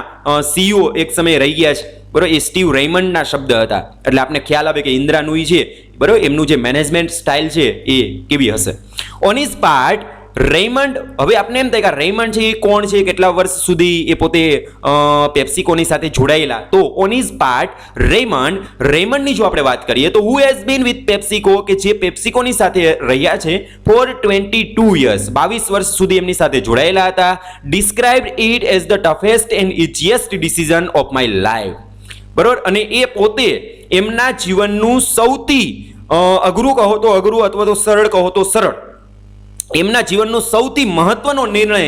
CEO એક સમયે રહી ગયા છે, બરાબર, એ સ્ટીવ રેયમન્ડના શબ્દ હતા, એટલે આપને ખ્યાલ આવે કે ઇન્દિરા નુઈ છે, બરાબર, એમનું જે મેનેજમેન્ટ સ્ટાઇલ છે એ કેવી હશે. ઓન હિઝ પાર્ટ રેયમન્ડ, હવે આપણે એમ થાય કે રેયમન્ડ છે એ કોણ છે, કેટલા વર્ષ સુધી એ પોતે પેપ્સિકોની સાથે જોડાયેલા, તો ઓન હિઝ પાર્ટ રેયમન્ડની જો આપણે વાત કરીએ તો who has been with PepsiCo, કે જે પેપ્સિકોની સાથે રહ્યા છે ફોર 22 years, 22 વર્ષ સુધી એમની સાથે જોડાયેલા હતા. Described it as the toughest and easiest decision of my life. બરોબર, અને એ પોતે એમના જીવનનું સૌથી અઘરું કહો તો અઘરું અથવા તો સરળ કહો તો સરળ, એમના જીવનનો સૌથી મહત્વનો નિર્ણય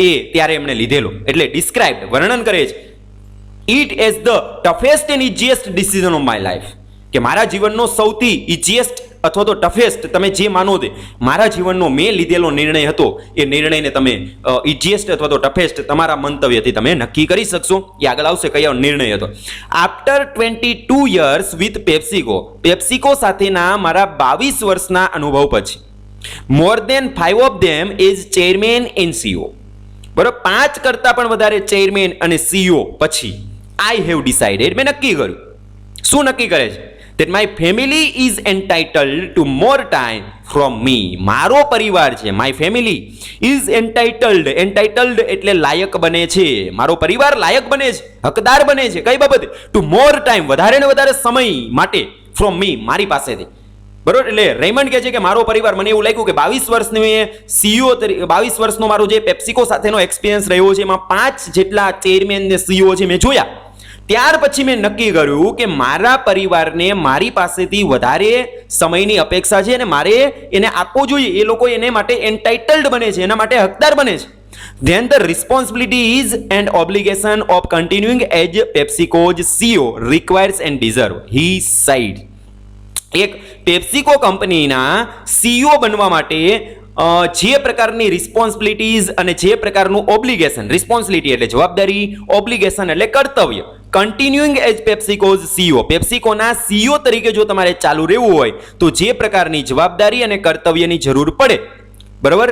એ ત્યારે એમણે લીધેલો, એટલે ડિસ્ક્રાઇબ્ડ, વર્ણન કરે છે, it as the toughest and easiest decision of my life, કે મારા જીવનનો સૌથી ઇઝીએસ્ટ અથવા તો ટફેસ્ટ, તમે જે માનો તે, મારા જીવનનો મેં લીધેલો નિર્ણય હતો, એ નિર્ણયને તમે ઇઝીએસ્ટ અથવા તો ટફેસ્ટ તમારા મંતવ્યથી તમે નક્કી કરી શકશો. એ આગળ આવશે કયો નિર્ણય હતો. આફ્ટર 22 years વિથ પેપ્સિકો સાથેના મારા 22 વર્ષના અનુભવ પછી, મોર દેન 5 of them is chairman and CEO. બરોબર, 5 કરતા પણ વધારે ચેરમેન અને સીઈઓ પછી આઈ હેવ ડિસાઇડેડ, મેં નક્કી કર્યું. શું નક્કી કરે છે? that my family is entitled to more time from me. મારો પરિવાર છે, my family is entitled એટલે લાયક બને છે, મારો પરિવાર લાયક બને છે, હકદાર બને છે કઈ બાબતે? ટુ મોર ટાઈમ, વધારે ને વધારે સમય માટે, ફ્રોમ મી, મારી પાસેથી. બરોબર, એટલે રેમન્ડ કહે છે કે મારો પરિવાર, મને એવું લાગ્યું કે 22 વર્ષની મેં સીઈઓ તરીકે 22 વર્ષનો મારો જે પેપ્સિકો સાથેનો એક્સપિરિયન્સ રહ્યો છે એમાં 5 જેટલા ચેરમેન ને સીઈઓ છે મેં જોયા. ત્યાર પછી મેં નક્કી કર્યું કે મારા પરિવારને મારી પાસેથી વધારે સમયની અપેક્ષા છે અને મારે એને આપવો જોઈએ. એ લોકો એને માટે એન્ટાઇટલ્ડ બને છે, એના માટે હકદાર બને છે. Then the responsibility is and obligation of continuing as PepsiCo's CEO requires and deserve, he said. એક પેપ્સિકો કંપનીના સીઈઓ બનવા માટે જે પ્રકારની રિસ્પોન્સિબિલિટીઝ અને જે પ્રકારનું ઓબ્લિગેશન, રિસ્પોન્સિબિલિટી એટલે જવાબદારી, ઓબ્લિગેશન એટલે કર્તવ્ય, કન્ટિન્યુઇંગ એઝ પેપ્સિકોઝ સીઈઓ, પેપ્સિકોના સીઈઓ તરીકે જો તમારે ચાલુ રહેવું હોય તો જે પ્રકારની જવાબદારી અને કર્તવ્યની જરૂર પડે, બરાબર,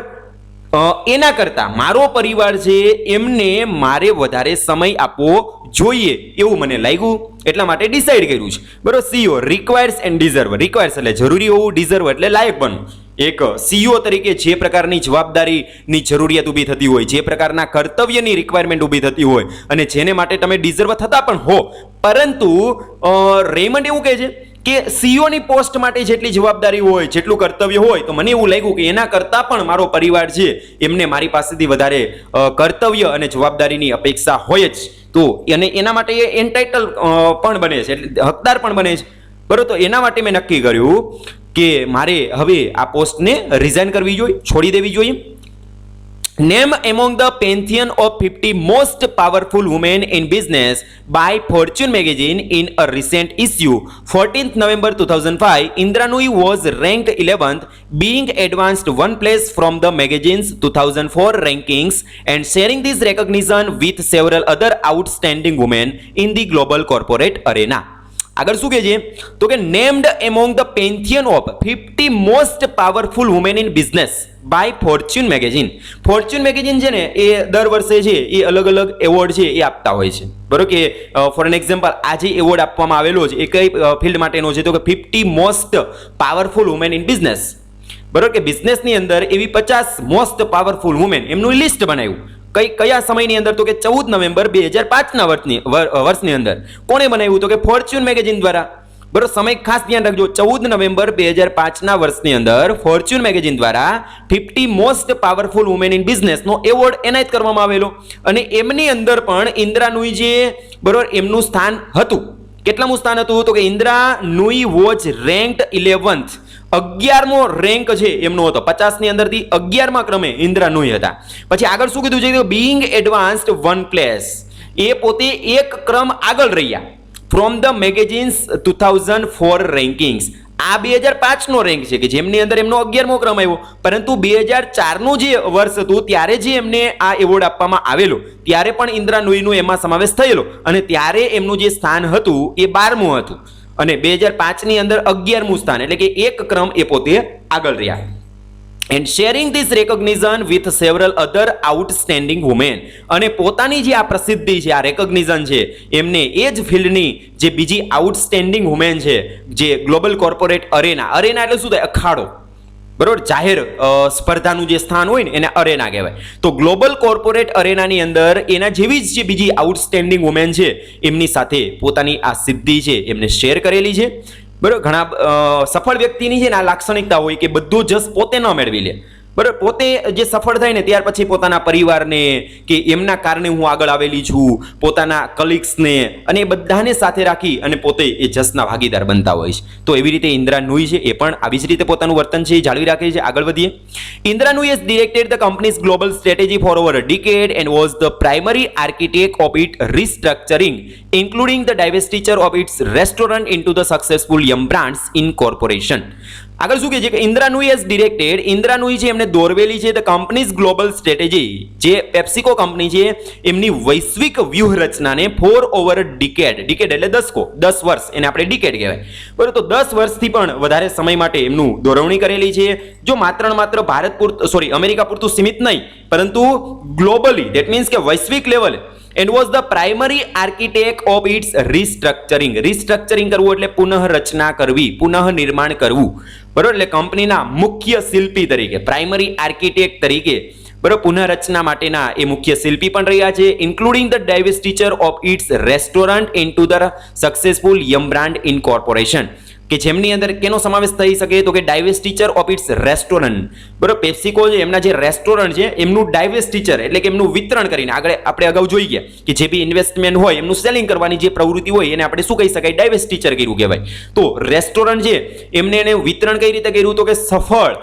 એના કરતાં મારો પરિવાર છે એમને મારે વધારે સમય આપવો જોઈએ એવું મને લાગ્યું, એટલા માટે ડિસાઈડ કર્યું છે. બરોબર, CEO requires and deserve, requires એટલે જરૂરી હોવું, ડિઝર્વ એટલે લાયક બનવું. એક સીઈઓ તરીકે જે પ્રકારની જવાબદારીની જરૂરિયાત ઊભી થતી હોય, જે પ્રકારના કર્તવ્યની રિક્વાયરમેન્ટ ઊભી થતી હોય અને જેને માટે તમે ડિઝર્વ થતા પણ હો, પરંતુ રેમન્ડ એવું કહે છે કે સીઈઓની પોસ્ટ માટે જેટલી જવાબદારી હોય, જેટલું કર્તવ્ય હોય, તો મને એવું લાગ્યું કે એના કરતાં પણ મારો પરિવાર છે એમને મારી પાસેથી વધારે કર્તવ્ય અને જવાબદારીની અપેક્ષા હોય જ, તો અને એના માટે એ એન્ટાઇટલ પણ બને છે, એટલે હકદાર પણ બને છે. બરોબર, તો એના માટે મેં નક્કી કર્યું કે મારે હવે આ પોસ્ટને રિઝાઇન કરવી જોઈએ, છોડી દેવી જોઈએ. Name among the pantheon of 50 most powerful women in business by Fortune magazine in a recent issue, 14th November 2005, Indra Nooyi was ranked 11th, being advanced one place from the magazine's 2004 rankings and sharing this recognition with several other outstanding women in the global corporate arena. આગળ શું કહે છે તો કે named among the pantheon of 50 most powerful women in business by Fortune magazine. Fortune magazine છે ને એ દર વર્ષે છે એ અલગ અલગ એવોર્ડ છે એ આપતા હોય છે, બરોબર, કે ફોર એન એક્ઝામ્પલ આ જે એવોર્ડ આપવામાં આવેલો છે એ કઈ ફિલ્ડ માટેનો છે તો કે 50 most powerful women in business, બરોબર, કે બિઝનેસની અંદર એવી 50 મોસ્ટ પાવરફુલ વુમેન એમનું લિસ્ટ બનાવ્યું. કયા સમયની અંદર તો કે 14 નવેમ્બર 2005ના વર્ષની અંદર. કોણે બનાવ્યું તો કે ફોર્ચ્યુન મેગેઝિન દ્વારા. બરોબર, સમય ખાસ ધ્યાન રાખજો, 14 નવેમ્બર 2005ના વર્ષની અંદર ફોર્ચ્યુન મેગેઝિન દ્વારા 50 મોસ્ટ પાવરફુલ વુમેન ઇન બિઝનેસનો એવોર્ડ એનાયત કરવામાં આવેલો અને એમની અંદર પણ ઇન્દ્રા નુઈ જે, બરોબર, એમનું સ્થાન હતું. કેટલામું સ્થાન હતું તો કે ઇન્દ્રા નુઈ વોઝ રેન્ક્ડ 11th, 11મો રેન્ક છે એમનો હતો, 50ની અંદરથી 11મા ક્રમે ઇન્દ્રા નુઈ હતા. પછી આગળ શું કીધું છે, બીઇંગ એડવાન્સ્ડ વન પ્લેસ, એ પોતે એક ક્રમ આગળ રહ્યા ફ્રોમ ધ મેગેઝિન્સ 2004 રેન્કિંગ્સ. આ 2005નો રેન્ક છે કે જેમની અંદર એમનો 11મો ક્રમ આવ્યો, પરંતુ 2004નું જે વર્ષ હતું ત્યારે જે એમને આ એવોર્ડ આપવામાં આવેલો ત્યારે પણ ઇન્દ્રા નુઈનો એમાં સમાવેશ થયેલો અને ત્યારે એમનું જે સ્થાન હતું એ 12મું હતું અને 2005ની અંદર 11મું સ્થાન, એટલે કે એક ક્રમ એ પોતે આગળ રહ્યા. And sharing this recognition with several other outstanding women, અને પોતાની જે આ પ્રસિદ્ધિ છે, આ રેકોગ્નિશન છે, એમને એ જ ફિલ્ડની જે બીજી આઉટસ્ટેન્ડિંગ વુમેન છે, જે ગ્લોબલ કોર્પોરેટ અરેના, અરેના એટલે શું થાય, અખાડો, બરોબર, જાહેર સ્પર્ધાનું જે સ્થાન હોય ને એને અરેના કહેવાય. તો ગ્લોબલ કોર્પોરેટ અરેનાની અંદર એના જેવી જ જે બીજી આઉટસ્ટેન્ડિંગ વુમેન છે એમની સાથે પોતાની આ સિદ્ધિ છે એમને શેર કરેલી છે. બરાબર, ઘણા સફળ વ્યક્તિની છે ને આ લાક્ષણિકતા હોય કે બધું જસ પોતે ન મેળવી લે, બરાબર, પોતે જે સફળ થાય ને ત્યાર પછી પોતાના પરિવારને કે એમના કારણે હું આગળ આવેલી છું, પોતાના કલીગ્સને અને એ બધાને સાથે રાખી અને પોતે એ જસના ભાગીદાર બનતા હોય છે. તો એવી રીતે ઇન્દ્રા નુઈ છે એ પણ આવી જ રીતે પોતાનું વર્તન છે એ જાળવી રાખે છે. આગળ વધીએ. Indira નુઈ has directed the company's global strategy for over a decade and was the primary architect of its restructuring, including the divestiture of its restaurant into the successful Yum Brands Incorporation. આગળ શું કહે છે કે ઇન્દ્રા નુઈ હેઝ ડિરેક્ટેડ, ઇન્દ્રા નુઈ છે એમને દોરવેલી છે ધ કંપનીઝ ગ્લોબલ સ્ટ્રેટેજી, જે પેપ્સિકો કંપની છે એમની વૈશ્વિક વ્યૂહરચનાને ફોર ઓવર ડિકેડ, ડિકેડ એટલે દસકો, 10 વર્ષ, એને આપણે ડિકેડ કહેવાય, બરાબર. તો 10 વર્ષથી પણ વધારે સમય માટે એમનું દોરવણી કરેલી છે. જો માત્ર ને માત્ર ભારત પૂરતું, સોરી, અમેરિકા પૂરતું સીમિત નહીં, પરંતુ ગ્લોબલી, દેટ મીન્સ કે વૈશ્વિક લેવલે, and was the primary architect of its restructuring. restructuring કરવું એટલે પુનઃરચના કરવી, પુનઃનિર્માણ કરવું, બરોબર. એટલે કંપનીના મુખ્ય શિલ્પી તરીકે, પ્રાઇમરી આર્કિટેક્ટ તરીકે, બરોબર, પુનઃરચના માટેના એ મુખ્ય શિલ્પી પણ રહ્યા છે. Including the divestiture of its restaurant into the successful Yum brand incorporation, કે જેમની અંદર કેનો સમાવેશ થઈ શકે તો કે ડાયવેસ્ટિચર ઓફ ઇટ્સ રેસ્ટોરન્ટ, બરોબર. પેપ્સિકો છે એમના જે રેસ્ટોરન્ટ છે એમનું ડાયવેસ્ટિચર એટલે કે એમનું વિતરણ કરીને, આગળ આપણે અગાઉ જોઈ ગયા કે જે બી ઇન્વેસ્ટમેન્ટ હોય એમનું સેલિંગ કરવાની જે પ્રવૃત્તિ હોય એને આપણે શું કહી શકાય, ડાયવેસ્ટિચર કર્યું કહેવાય. તો રેસ્ટોરન્ટ છે એમને એને વિતરણ કઈ રીતે કર્યું તો કે સફળ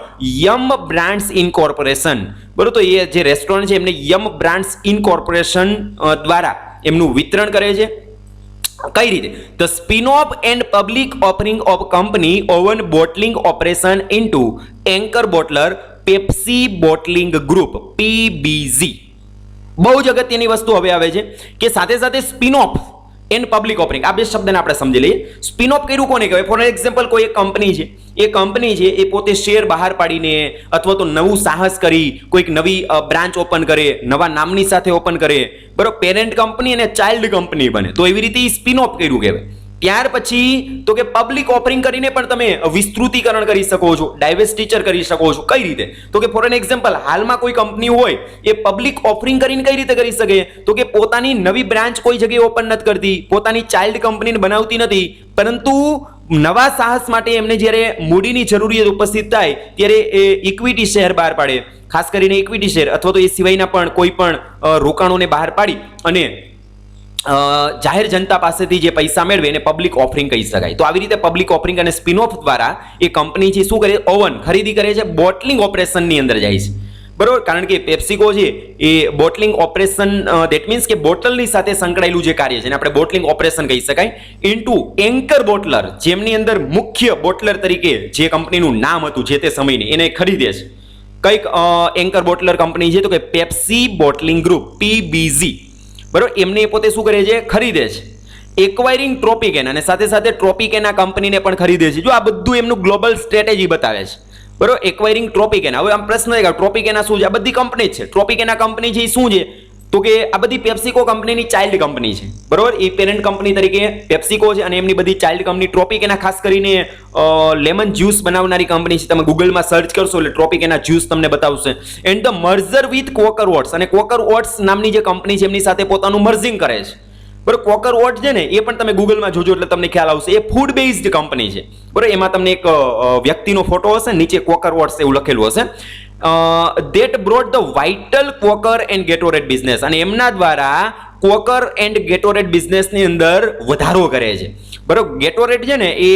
યમ બ્રાન્ડ્સ ઇન્કોર્પોરેશન, બરોબર. તો એ જે રેસ્ટોરન્ટ છે એમને યમ બ્રાન્ડ્સ ઇન્કોર્પોરેશન દ્વારા એમનું વિતરણ કરે છે. કઈ રીતે? The spin off and public offering of company own bottling operation into anchor bottler Pepsi bottling group PBG. બહુ જ અગત્યની વસ્તુ હવે આવે છે કે સાથે સાથે spin off and public offering, આ બે શબ્દને આપણે સમજી લઈએ. સ્પિન ઓફ કર્યું કોને કહેવાય? ફોર એક્ઝામ્પલ, કોઈ એક કંપની છે, એ કંપની છે એ પોતે શેર બહાર પાડીને અથવા તો નવું સાહસ કરી કોઈક નવી બ્રાન્ચ ઓપન કરે, નવા નામની સાથે ઓપન કરે, બરોબર. પેરેન્ટ કંપની અને ચાઇલ્ડ કંપની બને, તો એવી રીતે સ્પિન ઓફ કર્યું કહેવાય. ત્યાર પછી તો કે પબ્લિક ઓફરિંગ કરીને પણ તમે વિસ્તૃતીકરણ કરી શકો છો, ડાયવેસ્ટિચર કરી શકો છો. કઈ રીતે? તો કે ફોર એન એક્ઝામ્પલ, હાલમાં કોઈ કંપની હોય એ પબ્લિક ઓફરિંગ કરીને કઈ રીતે કરી શકે તો કે પોતાની નવી બ્રાન્ચ કોઈ જગ્યાએ ઓપન નથી કરતી, પોતાની ચાઇલ્ડ કંપનીને બનાવતી નથી, પરંતુ નવા સાહસ માટે એમને જ્યારે મૂડીની જરૂરિયાત ઉપસ્થિત થાય ત્યારે એ ઇક્વિટી શેર બહાર પાડે, ખાસ કરીને ઇક્વિટી શેર અથવા તો એ સિવાયના પણ કોઈ પણ રોકાણોને બહાર પાડી અને જાહેર જનતા પાસેથી જે પૈસા મેળવે એને પબ્લિક ઓફરિંગ કહી શકાય. તો આવી રીતે પબ્લિક ઓફરિંગ અને સ્પિન ઓફ દ્વારા એ કંપની છે શું કરે, ઓવન ખરીદી કરે છે, બોટલિંગ ઓપરેશનની અંદર જાય છે, બરોબર. કારણ કે પેપ્સિકો છે એ બોટલિંગ ઓપરેશન, દેટ મીન્સ કે બોટલની સાથે સંકળાયેલું જે કાર્ય છે એને આપણે બોટલિંગ ઓપરેશન કહી શકાય. ઇન્ટુ એન્કર બોટલર, જેમની અંદર મુખ્ય બોટલર તરીકે જે કંપનીનું નામ હતું જે તે સમયની, એને ખરીદે છે. કઈક એન્કર બોટલર કંપની છે તો કે પેપ્સી બોટલિંગ ગ્રુપ PBG, બરોબર. એમને પોતે શું કરે છે, ખરીદે છે. એક્વાયરિંગ ટ્રોપિકેના, અને સાથે સાથે ટ્રોપિકેના કંપનીને પણ ખરીદે છે. જો આ બધું એમનું ગ્લોબલ સ્ટ્રેટેજી બતાવે છે, બરોબર. એક્વાયરિંગ ટ્રોપિકેના, હવે આમ પ્રશ્ન થાય કે ટ્રોપિકેના શું છે? આ બધી કંપની છે. ટ્રોપિકેના કંપની છે એ શું છે તો કે આ બધી પેપ્સિકો કંપનીની ચાઇલ્ડ કંપની છે, બરોબર. એ પેરેન્ટ કંપની તરીકે પેપ્સિકો છે અને એમની બધી ચાઇલ્ડ કંપની ટ્રોપિકેના, ખાસ કરીને લેમન જ્યુસ બનાવનારી કંપની છે. તમે ગૂગલમાં સર્ચ કરશો એટલે ટ્રોપિકેના જ્યુસ તમને બતાવશે. And the merger with Quaker Oats, અને ક્વોકર ઓટ્સ નામની જે કંપની છે એમની સાથે પોતાનું મર્જિંગ કરે છે, બરોબર. ક્વોકર ઓટ્સ છે ને એ પણ તમે ગૂગલમાં જોજો એટલે તમને ખ્યાલ આવશે. એ ફૂડ બેઝડ કંપની છે, બરોબર. એમાં તમને એક વ્યક્તિનો ફોટો હશે, નીચે ક્વોકર ઓટ્સ એવું લખેલું હશે. that brought the vital Quaker and Gatorade business, અને એમના દ્વારા ક્વોકર એન્ડ ગેટોરેડ બિઝનેસની અંદર વધારો કરે છે, બરોબર. ગેટોરેડ છે ને એ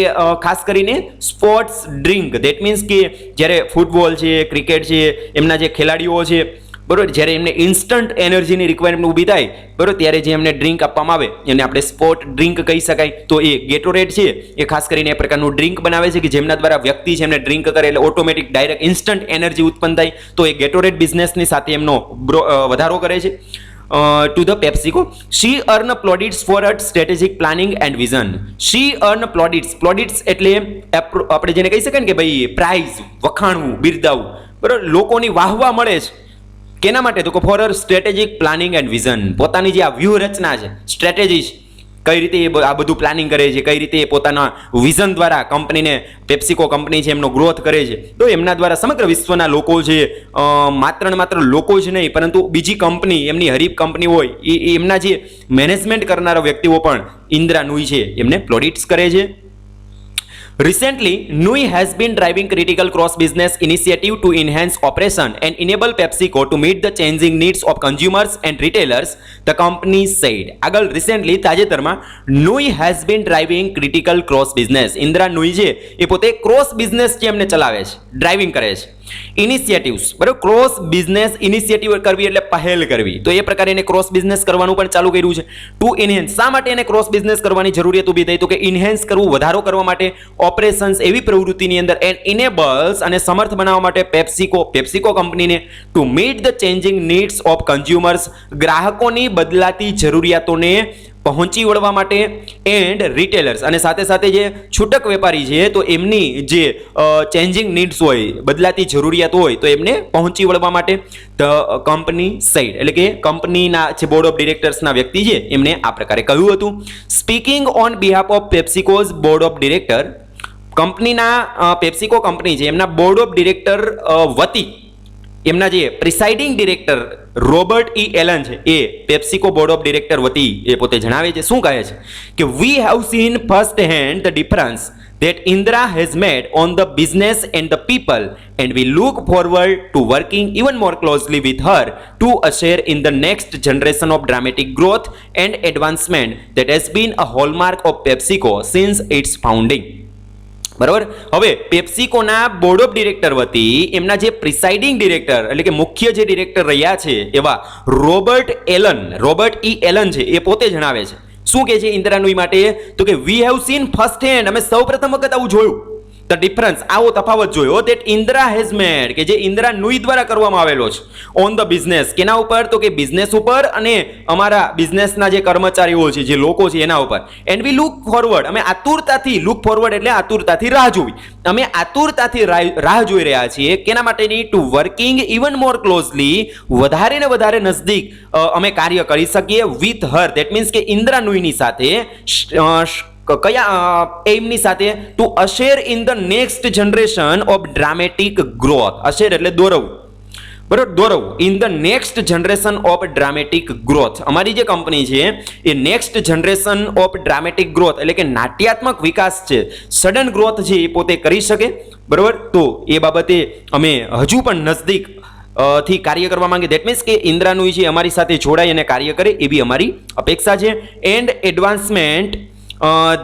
ખાસ કરીને સ્પોર્ટ્સ ડ્રિંક, દેટ મીન્સ કે જ્યારે ફૂટબોલ છે, ક્રિકેટ છે, એમના જે ખેલાડીઓ છે, બરોબર, જ્યારે એમને ઇન્સ્ટન્ટ એનર્જીની રિક્વાયરમેન્ટ ઊભી થાય, બરોબર, ત્યારે જે એમને ડ્રિંક આપવામાં આવે એને આપણે સ્પોર્ટ ડ્રિંક કહી શકાય. તો એ ગેટોરેડ છે એ ખાસ કરીને એ પ્રકારનું ડ્રિંક બનાવે છે કે જેમના દ્વારા વ્યક્તિ છે એમને ડ્રિંક કરે એટલે ઓટોમેટિક ડાયરેક્ટ ઇન્સ્ટન્ટ એનર્જી ઉત્પન્ન થાય. તો એ ગેટોરેડ બિઝનેસની સાથે એમનો વધારો કરે છે. To the PepsiCo, she earned plaudits for her strategic planning and vision. She earned plaudits. Plaudits એટલે આપણે જેને કહી શકાય ને કે ભાઈ પ્રાઇઝ, વખાણવું, બિરદાવવું, બરોબર. લોકોની વાહવા મળે છે કેના માટે તો કે for her strategic planning and vision. પોતાની જે આ વ્યૂહરચના છે, સ્ટ્રેટેજી છે, કઈ રીતે એ આ બધું પ્લાનિંગ કરે છે, કઈ રીતે એ પોતાના વિઝન દ્વારા કંપનીને, પેપ્સિકો કંપની છે એમનો ગ્રોથ કરે છે. તો એમના દ્વારા સમગ્ર વિશ્વના લોકો છે, માત્ર ને માત્ર લોકો જ નહીં પરંતુ બીજી કંપની, એમની હરીફ કંપની હોય એ એમના જે મેનેજમેન્ટ કરનારા વ્યક્તિઓ પણ ઇન્દ્રા નુઈ છે એમને પ્લોડિટ્સ કરે છે. Recently, Nui has been driving critical cross-business initiative to enhance operation and enable PepsiCo to meet the changing needs of consumers and retailers, the company said. આગળ recently તાજેતરમાં Nui has been driving critical cross-business. Indira નુઈ છે એ પોતે ક્રોસ બિઝનેસ જે એમને ચલાવે છે, ડ્રાઇવિંગ કરે છે. ઇનિશિયેટિવ્સ, બરાબર, ક્રોસ બિઝનેસ ઇનિશિયેટિવ કરવી એટલે પહેલ કરવી, તો એ પ્રકારે એને ક્રોસ બિઝનેસ કરવાનું પણ ચાલુ કર્યું છે. ટુ એન્હાન્સ, શા માટે એને ક્રોસ બિઝનેસ કરવાની જરૂરિયાત ઊભી થઈ? તો કે ઇન્હેન્સ કરવું, વધારો કરવા માટે ઓપરેશન્સ એવી પ્રવૃત્તિની અંદર, એન્ડ ઇનેબલ્સ અને સમર્થ બનાવવા માટે પેપ્સિકો કંપનીને to meet the changing needs of consumers, ગ્રાહકોની બદલાતી જરૂરિયાતોને પહોંચી વળવા માટે, એન્ડ રિટેલર્સ, અને સાથે સાથે જે છૂટક વેપારી છે તો એમની જે ચેન્જિંગ નીડ્સ હોય, બદલાતી જરૂરિયાત હોય તો એમને પહોંચી વળવા માટે ધ કંપની સાઇડ, એટલે કે કંપનીના જે બોર્ડ ઓફ ડિરેક્ટર્સના વ્યક્તિ છે એમને આ પ્રકારે કહ્યું હતું. Speaking on behalf of PepsiCo's board of director, કંપનીના પેપ્સિકો કંપની છે એમના બોર્ડ ઓફ ડિરેક્ટર વતી એમના જે presiding director Robert E Allen છે એ પેપ્સિકો બોર્ડ ઓફ ડિરેક્ટર વતી એ પોતે જણાવે છે. શું કહે છે કે we have seen first hand the difference that Indra has made on the business and the people, and we look forward to working even more closely with her to usher in the next generation of dramatic growth and advancement that has been a hallmark of PepsiCo since its founding. બરાબર. હવે પેપ્સિકોના બોર્ડ ઓફ ડિરેક્ટર વતી એમના જે પ્રિસાઇડિંગ ડિરેક્ટર એટલે કે મુખ્ય જે ડિરેક્ટર રહ્યા છે એવા રોબર્ટ ઈ એલન છે એ પોતે જણાવે છે. શું કહે છે ઇન્દિરા નુઈ માટે? તો કે we have seen first hand, અમે સૌ પ્રથમ વખત આવું જોયું, ધ ડિફરન્સ, આવો તફાવત જોયો, ધેટ ઇન્દિરા હેઝ મેડ, કે જે ઇન્દિરા નુઈ દ્વારા કરવામાં આવેલો છે, ઓન ધ બિઝનેસ, કેના ઉપર? તો કે બિઝનેસ ઉપર અને અમારા બિઝનેસના જે કર્મચારીઓ છે, જે લોકો છે એના ઉપર. એન્ડ વી લુક ફોરવર્ડ, અમે આતુરતાથી, લુક ફોરવર્ડ એટલે આતુરતાથી રાહ જોવી, અમે આતુરતાથી રાહ જોઈ રહ્યા છીએ, કેના માટેની? To working even more closely, વધારે ને વધારે નજદીક અમે કાર્ય કરી શકીએ, વિથ હર, ધેટ મીન્સ કે ઇન્દિરા નુઈની સાથે, કયા એમની સાથે? To usher in the next generation of dramatic growth, usher એટલે દોરવું, બરોબર, દોરવું, in the next generation of dramatic growth. અમારી જે કંપની છે એ next generation of dramatic growth એટલે કે નાટ્યાત્મક વિકાસ છે, સડન ગ્રોથ છે એ પોતે કરી શકે, બરોબર. તો એ બાબતે અમે હજુ પણ નજદીક થી કાર્ય કરવા માંગે, ધેટ મીન્સ કે ઇન્દિરા નુઈ છે અમારી સાથે જોડાઈ અને કાર્ય કરે એવી અમારી અપેક્ષા છે. And advancement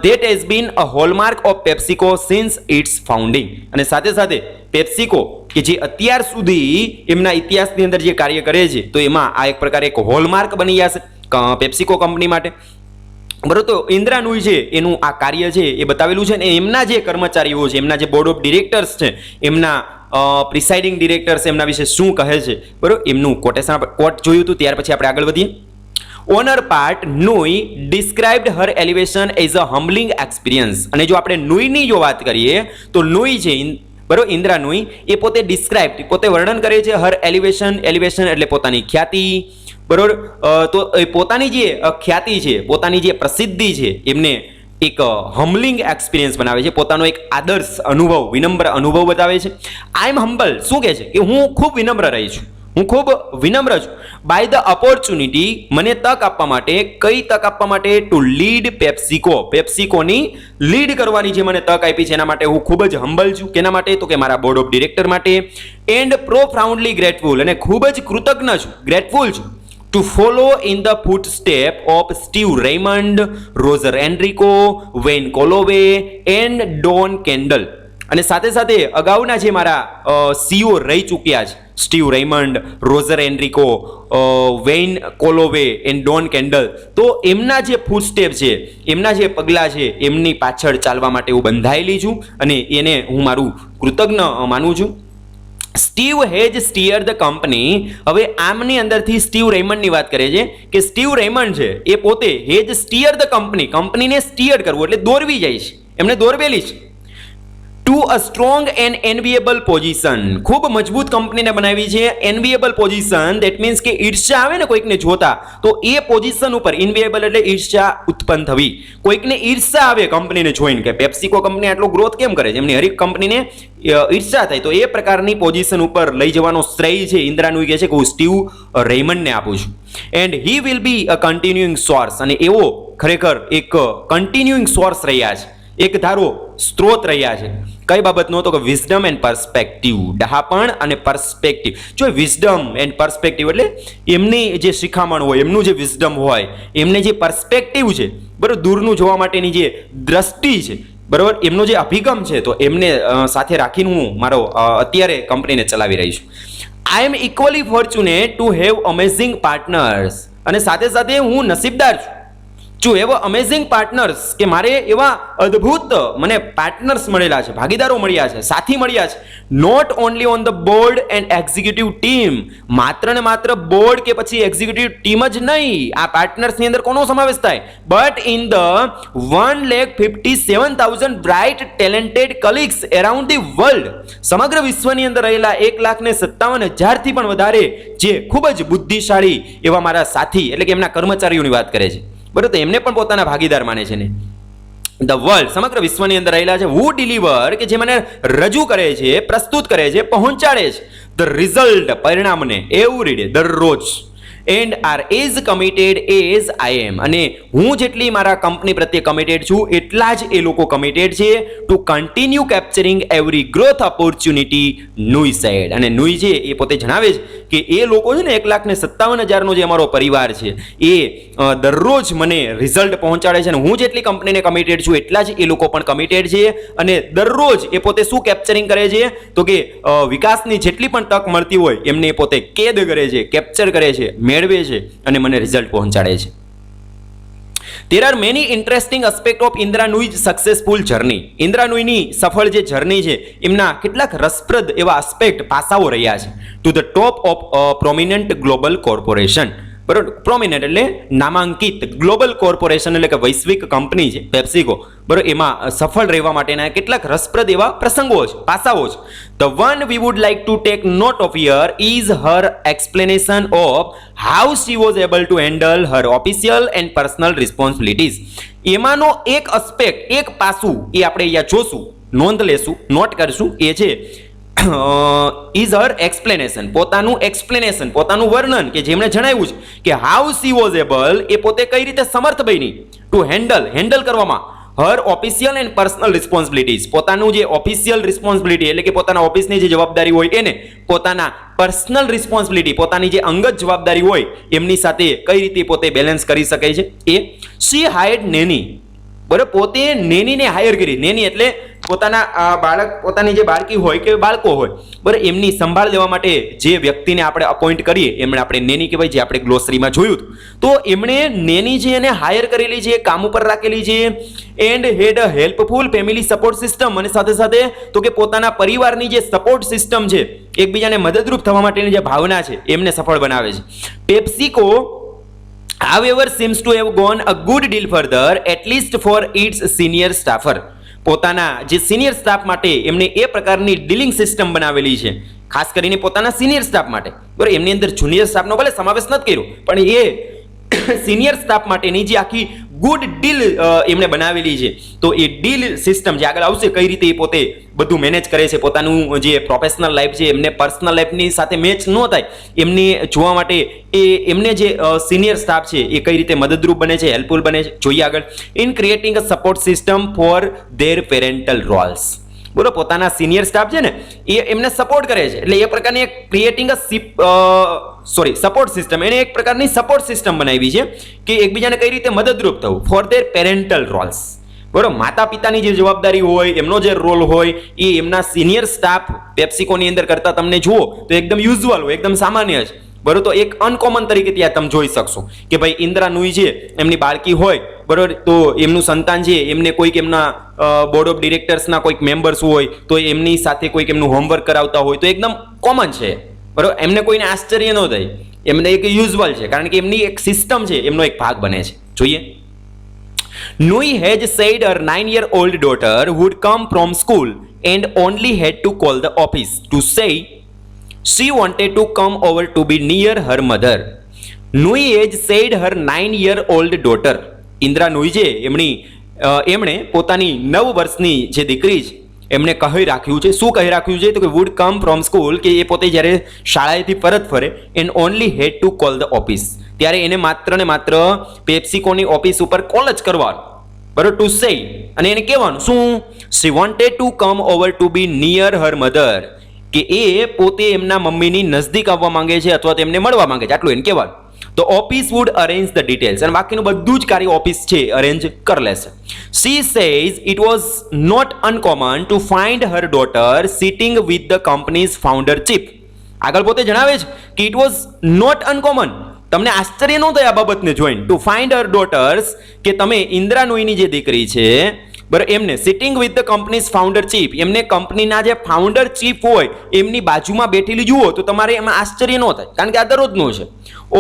that has been a hallmark of PepsiCo since its founding, અને સાથે સાથે પેપ્સિકો કે જે અત્યાર સુધી એમના ઇતિહાસની અંદર જે કાર્ય કરે છે તો એમાં આ એક પ્રકારે એક હોલમાર્ક બની જશે પેપ્સિકો કંપની માટે, બરોબર. તો ઇન્દિરા નુઈ છે એનું આ કાર્ય છે એ બતાવેલું છે, અને એમના જે કર્મચારીઓ છે, એમના જે બોર્ડ ઓફ ડિરેક્ટર્સ છે, એમના પ્રિસાઇડિંગ ડિરેક્ટર્સ એમના વિશે શું કહે છે, બરોબર, એમનું કોટ જોયું હતું. ત્યાર પછી આપણે આગળ વધીએ. On her part, Nui described her elevation as a humbling experience. અને જો આપણે નુઈની જો વાત કરીએ તો નુઈ છે, બરોબર, ઇન્દિરા નુઈ એ પોતે પોતે વર્ણન કરે છે હર એલિવેશન એટલે પોતાની ખ્યાતિ, બરોબર. તો એ પોતાની જે ખ્યાતિ છે, પોતાની જે પ્રસિદ્ધિ છે એમને એક હમ્બલિંગ એક્સપિરિયન્સ બનાવે છે, પોતાનો એક આદર્શ અનુભવ, વિનમ્ર અનુભવ બતાવે છે. આઈ એમ હમ્બલ, શું કહે છે કે હું ખૂબ વિનમ્ર રહી છું, હું ખૂબ વિનમ્ર છું. બાય ધ ઓપોર્ચ્યુનિટી, મને તક આપવા માટે, કઈ તક આપવા માટે? ટુ લીડ પેપ્સિકોની લીડ કરવાની જે મને તક આપી છે એના માટે હું ખૂબ જ હમ્બલ છું. કેના માટે? તો કે મારા બોર્ડ ઓફ ડિરેક્ટર માટે. એન્ડ પ્રોફાઉન્ડલી ગ્રેટફુલ, અને ખૂબ જ કૃતજ્ઞ છું, ગ્રેટફુલ છું. To follow in the footstep of Steve Raymond, Roger Enrico, Wayne Calloway and Don Kendall. અને સાથે સાથે અગાઉના જે મારા સીઓ રહી ચૂક્યા છે, Steve Raymond, Roger Enrico, Wayne Calloway and Don Kendall, તો એમના જે ફૂટસ્ટેપ છે, એમના જે પગલાં છે એમની પાછળ ચાલવા માટે હું બંધાયેલી છું અને એને હું મારું કૃતજ્ઞ માનું છું. Steve Hage steer the company. હવે આમની અંદરથી સ્ટીવ રેયમંડની વાત કરે છે કે સ્ટીવ રેયમંડ છે એ પોતે હેજ સ્ટીયર ધ કંપનીને સ્ટીયર કરવું એટલે દોરવી જાય છે, એમને દોરવેલી છે. To a strong and enviable position, ખૂબ મજબૂત કંપનીને બનાવી છે. એનવિએબલ પોઝિશન, દેટ મીન્સ કે ઈર્ષ્યા આવે ને કોઈકને જોતા, તો એ પોઝિશન ઉપર, ઇનવિએબલ એટલે ઈર્ષ્યા ઉત્પન્ન થવી, કોઈકને ઈર્ષ્યા આવે કંપનીને જોઈને કે પેપ્સિકો કંપની આટલો ગ્રોથ કેમ કરે છે, એમની હરેક કંપનીને ઈર્ષ્યા થાય, તો એ પ્રકારની પોઝિશન ઉપર લઈ જવાનો શ્રેય છે ઇન્દિરા નુઈ કહે છે કે હું સ્ટીવ રેયમંડને આપું છું. And he will be a continuing source, અને એવો ખરેખર એક કન્ટિન્યુઇંગ સોર્સ રહ્યા છે, એક ધારો સ્ત્રોત રહ્યા છે. કઈ બાબતનો? તો કે વિઝડમ એન્ડ પર્સપેક્ટિવ, ડહાપણ અને પર્સપેક્ટિવ. જો વિઝડમ એન્ડ પર્સપેક્ટિવ એટલે એમની જે શિખામણ હોય, એમનું જે વિઝડમ હોય, એમને જે પર્સપેક્ટિવ છે, બરાબર, દૂરનું જોવા માટેની જે દ્રષ્ટિ છે, બરાબર, એમનો જે અભિગમ છે તો એમને સાથે રાખીને હું મારો અત્યારે કંપનીને ચલાવી રહી છું. I am equally fortunate to have amazing partners, અને સાથે સાથે હું નસીબદાર છું એવા અમેઝિંગ પાર્ટનર્સ કે મારે એવા અદ્ભુત મને પાર્ટનર્સ મળેલા છે, ભાગીદારો મળ્યા છે, સાથી મળ્યા છે. Not only on the board and executive team, માત્ર ને માત્ર બોર્ડ કે પછી એક્ઝિક્યુટિવ ટીમ જ નહીં, આ પાર્ટનર્સની અંદર કોનો સમાવેશ થાય, but in the 1,57,000 bright talented colleagues around the world, સમગ્ર વિશ્વની અંદર રહેલા 1,57,000 થી પણ વધારે જે ખૂબ જ બુદ્ધિશાળી એવા મારા સાથી એટલે કે એમના કર્મચારીઓની વાત કરે છે, બરાબર, તો એમને પણ પોતાના ભાગીદાર માને છે ને. ધ વર્લ્ડ, સમગ્ર વિશ્વની અંદર રહેલા છે, હુ ડિલિવર કે જે મને રજૂ કરે છે, પ્રસ્તુત કરે છે, પહોંચાડે છે ધ રિઝલ્ટ, પરિણામને એવરી ડે, દરરોજ, and are as committed as I am, અને હું જેટલી મારા કંપની પ્રત્યે કમિટેડ છું એટલા જ એ લોકો કમિટેડ છે to continue capturing every growth opportunity, Nooyi said. અને નુઈ છે એ પોતે જણાવે છે કે એ લોકો છે ને 1,57,000 જે અમારો પરિવાર છે એ દરરોજ મને રિઝલ્ટ પહોંચાડે છે, અને હું જેટલી કંપનીને કમિટેડ છું એટલા જ એ લોકો પણ કમિટેડ છે, અને દરરોજ એ પોતે શું કેપ્ચરિંગ કરે છે તો કે વિકાસની જેટલી પણ તક મળતી હોય એમને એ પોતે કેદ કરે છે, કેપ્ચર કરે છે, મેળવે છે અને મને રિઝલ્ટ પહોંચાડે છે. There are many interesting aspects of Indra Nooyi's successful journey. Indra Nooyiની સફળ જે જર્ની છે એમના કેટલાક રસપ્રદ એવા આસ્પેક્ટ, પાસાઓ રહ્યા છે. To the top of prominent global corporation, બરોબર, પ્રોમિનન્ટ એટલે નામાંકિત, ગ્લોબલ કોર્પોરેશન એટલે કે વૈશ્વિક કંપની છે પેપ્સિકો, બરોબર, એમાં સફળ રહેવા માટેના કેટલાક રસપ્રદ એવા પ્રસંગો છે, પાસાઓ છે. The one we would like to take note of here is her explanation of how she was able to handle her official and personal responsibilities. એમાંનો એક એસ્પેક્ટ, એક પાસું એ આપણે અહીંયા જોશું, નોંધ લેશું, નોટ કરશું, એ છે ઇઝ હર એક્સપ્લેનેશન, પોતાનું એક્સપ્લેનેશન, પોતાનું વર્ણન કે જેમણે જણાવ્યું છે કે હાઉ સી વોઝ એબલ, એ પોતે કઈ રીતે સમર્થ બની ટુ હેન્ડલ કરવામાં હર ઓફિશિયલ એન્ડ પર્સનલ રિસ્પોન્સિબિલિટીઝ, પોતાનું જે ઓફિશિયલ રિસ્પોન્સિબિલિટી એટલે કે પોતાના ઓફિસની જે જવાબદારી હોય એને, પોતાના પર્સનલ રિસ્પોન્સિબિલિટી, પોતાની જે અંગત જવાબદારી હોય એમની સાથે કઈ રીતે પોતે બેલેન્સ કરી શકે છે. એ શી હાયર્ડ નેની, બરાબર, પોતે નેનીને હાયર કરી, નેની એટલે પોતાના બાળક, પોતાની જે બાળકી હોય કે બાળકો હોય, બરાબર, એમની સંભાળ લેવા માટે જે વ્યક્તિને આપણે અપોઇન્ટ કરીએ એમણે આપણે નેની કહેવાય, જે આપણે ગ્લોસરીમાં જોયું હતું. તો એમણે નેની જે એને હાયર કરેલી છે, કામ ઉપર રાખેલી છે, and had a helpful family support system, અને સાથે સાથે તો કે પોતાના પરિવારની જે સપોર્ટ સિસ્ટમ છે, એકબીજાને મદદરૂપ થવા માટેની જે ભાવના છે એમને સફળ બનાવે છે. PepsiCo however seems to have gone a good deal further, at least for its senior staffer. પોતાના જે સિનિયર સ્ટાફ માટે એમને એ પ્રકારની ડીલિંગ સિસ્ટમ બનાવેલી છે, ખાસ કરીને પોતાના સિનિયર સ્ટાફ માટે, બરાબર, એમની અંદર જુનિયર સ્ટાફનો ભલે સમાવેશ નથી કર્યો પણ એ સિનિયર સ્ટાફ માટેની જે આખી ગુડ ડીલ એમણે બનાવેલી છે, તો એ ડીલ સિસ્ટમ જે આગળ આવશે કઈ રીતે એ પોતે બધું મેનેજ કરે છે, પોતાનું જે પ્રોફેશનલ લાઈફ છે એમને પર્સનલ લાઈફની સાથે મેચ ન થાય એમને જોવા માટે એ એમને જે સિનિયર સ્ટાફ છે એ કઈ રીતે મદદરૂપ બને છે, હેલ્પફુલ બને છે, જોઈએ આગળ. In creating a support system for there parental Rolls, બોલો, પોતાના સિનિયર સ્ટાફ છે ને એ એમને સપોર્ટ કરે છે, એટલે એ પ્રકારની એક ક્રિએટિંગ અ સપોર્ટ સિસ્ટમ, એને એક પ્રકારની સપોર્ટ સિસ્ટમ બનાવી છે કે એકબીજાને કઈ રીતે મદદરૂપ થવું ફોર ધેર પેરેન્ટલ રોલ્સ, બરોબર. માતા પિતાની જે જવાબદારી હોય, એમનો જે રોલ હોય એ એમના સિનિયર સ્ટાફ પેપ્સિકોની અંદર કરતા તમને જુઓ તો એકદમ યુઝ્યુઅલ હોય, એકદમ સામાન્ય છે, બરોબર. તો એક અનકોમન તરીકે ત્યાં તમે જોઈ શકશો કે ભાઈ ઇન્દ્રા નુઈ છે, એમની બાળકી હોય, બરોબર, તો એમનું સંતાન છે, એમને કોઈક એમના બોર્ડ ઓફ ડિરેક્ટર્સના કોઈક મેમ્બર્સ હોય તો એમની સાથે કોઈક એમનું હોમવર્ક કરાવતા હોય તો એકદમ કોમન છે, બરોબર, એમને કોઈને આશ્ચર્ય ન થાય, એમને એક યુઝ્યુઅલ છે, કારણ કે એમની એક સિસ્ટમ છે, એમનો એક ભાગ બને છે. જોઈએ, Nui has said her 9-year-old daughter would come from school and only had to call the office to say she wanted to come over to be near her mother. Nui has said her 9-year-old daughter, Indira નુઈ છે એમણે પોતાની 9 વર્ષની જે દીકરી છે એમને કહી રાખ્યું છે, શું કહી રાખ્યું છે તો કે વુડ કમ ફ્રોમ સ્કૂલ, કે એ પોતે જ્યારે શાળાએથી પરત ફરે and only had to call the office, ત્યારે એને માત્ર ને માત્ર પેપ્સિકોની ઓફિસ ઉપર કોલ જ કરવાનું, બરોબર, ટુ સે, અને એને કહેવાનું શું, she wanted to come over to be near her mother, કે એ પોતે એમના મમ્મીની નજદીક આવવા માંગે છે અથવા તો એમને મળવા માંગે છે, આટલું એને કહેવાનું. તો office would arrange the details, અને બાકીનું બધું જ કાર્ય ઓફિસ છે અરેન્જ કરી લેશે. She says it was not uncommon to find her daughter sitting with the company's founder chief. આગળ પોતે જણાવે છે કે ઇટ વોઝ નોટ અનકોમન, તમને આશ્ચર્ય ન થાય આ બાબતને જોઈને, ટુ ફાઇન્ડ હર ડોટર્સ, કે તમે ઇન્દિરા નોઈની જે દીકરી છે બરાબર એમને sitting with the companies founder chief, એમને કંપનીના જે ફાઉન્ડર ચીફ હોય એમની બાજુમાં બેઠેલી જુઓ તો તમારે એમાં આશ્ચર્ય ન થાય, કારણ કે આ દરરોજનું છે.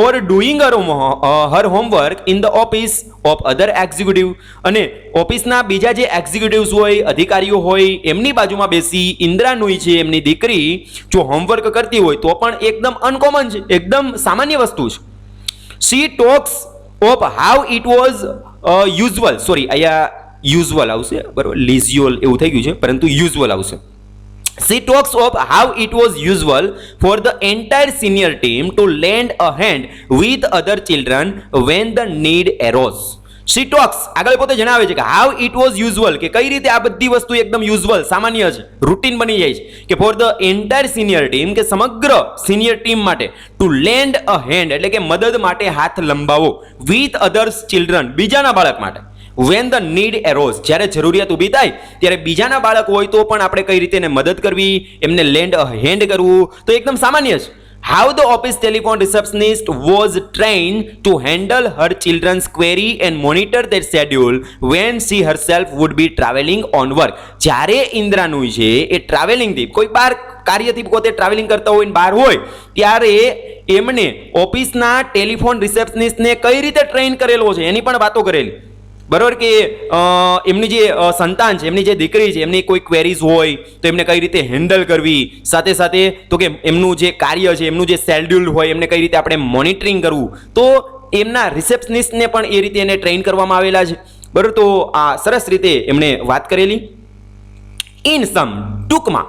Or doing her homework in the office of other executive, અને ઓફિસના બીજા જે એક્ઝિક્યુટિવ્સ હોય, અધિકારીઓ હોય, એમની બાજુમાં બેસી ઇન્દિરા નોઈ છે એમની દીકરી જો હોમવર્ક કરતી હોય તો પણ એકદમ અનકોમન છે, એકદમ સામાન્ય વસ્તુ છે. She talks of how it was usual, sorry અહીંયા યુઝ્યુઅલ આવશે બરાબર, લીઝ્યુઅલ એવું થઈ ગયું છે પરંતુ યુઝ્યુઅલ આવશે. She talks of how it was usual for the entire senior team to lend a hand with other children when the need arose. She talks આગળ પોતે જણાવે છે કે how it was usual, કે કઈ રીતે આ બધી વસ્તુ એકદમ યુઝ્યુઅલ સામાન્ય છે, રૂટીન બની જાય છે, કે for the entire senior team, કે સમગ્ર સિનિયર ટીમ માટે, ટુ લેન્ડ અ હેન્ડ એટલે કે મદદ માટે હાથ લંબાવો, વિથ અધર્સ ચિલ્ડ્રન બીજાના બાળક માટે, when the need arose જ્યારે જરૂરિયાત ઊભી થાય ત્યારે બીજાના બાળક હોય તો પણ આપણે કઈ રીતે એને મદદ કરવી, એમને લેન્ડ અ હેન્ડ કરવું, તો એકદમ સામાન્ય છે. How the office telephone receptionist was trained to handle her children's query and monitor their schedule when she herself would be traveling on work. જ્યારે ઇન્દિરા નોઈ છે એ ટ્રાવેલિંગથી કોઈ બહાર કાર્યથી પોતે ટ્રાવેલિંગ કરતા હોય ને બહાર હોય ત્યારે એમને ઓફિસના ટેલિફોન રિસેપ્શનિસ્ટને કઈ રીતે ટ્રેન કરેલો છે એની પણ વાતો કરેલી, બરાબર, કે એમની જે સંતાન છે, એમની જે દીકરી છે, એમની કોઈ ક્વેરીઝ હોય તો એમને કઈ રીતે હેન્ડલ કરવી, સાથે સાથે તો કે એમનું જે કાર્ય છે, એમનું જે શેડ્યુલ હોય એમને કઈ રીતે આપણે મોનિટરિંગ કરવું, તો એમના રિસેપ્શનિસ્ટને પણ એ રીતે એને ટ્રેન કરવામાં આવેલા છે, બરાબર. તો આ સરસ રીતે એમણે વાત કરેલી. ઇન સમ ટૂંકમાં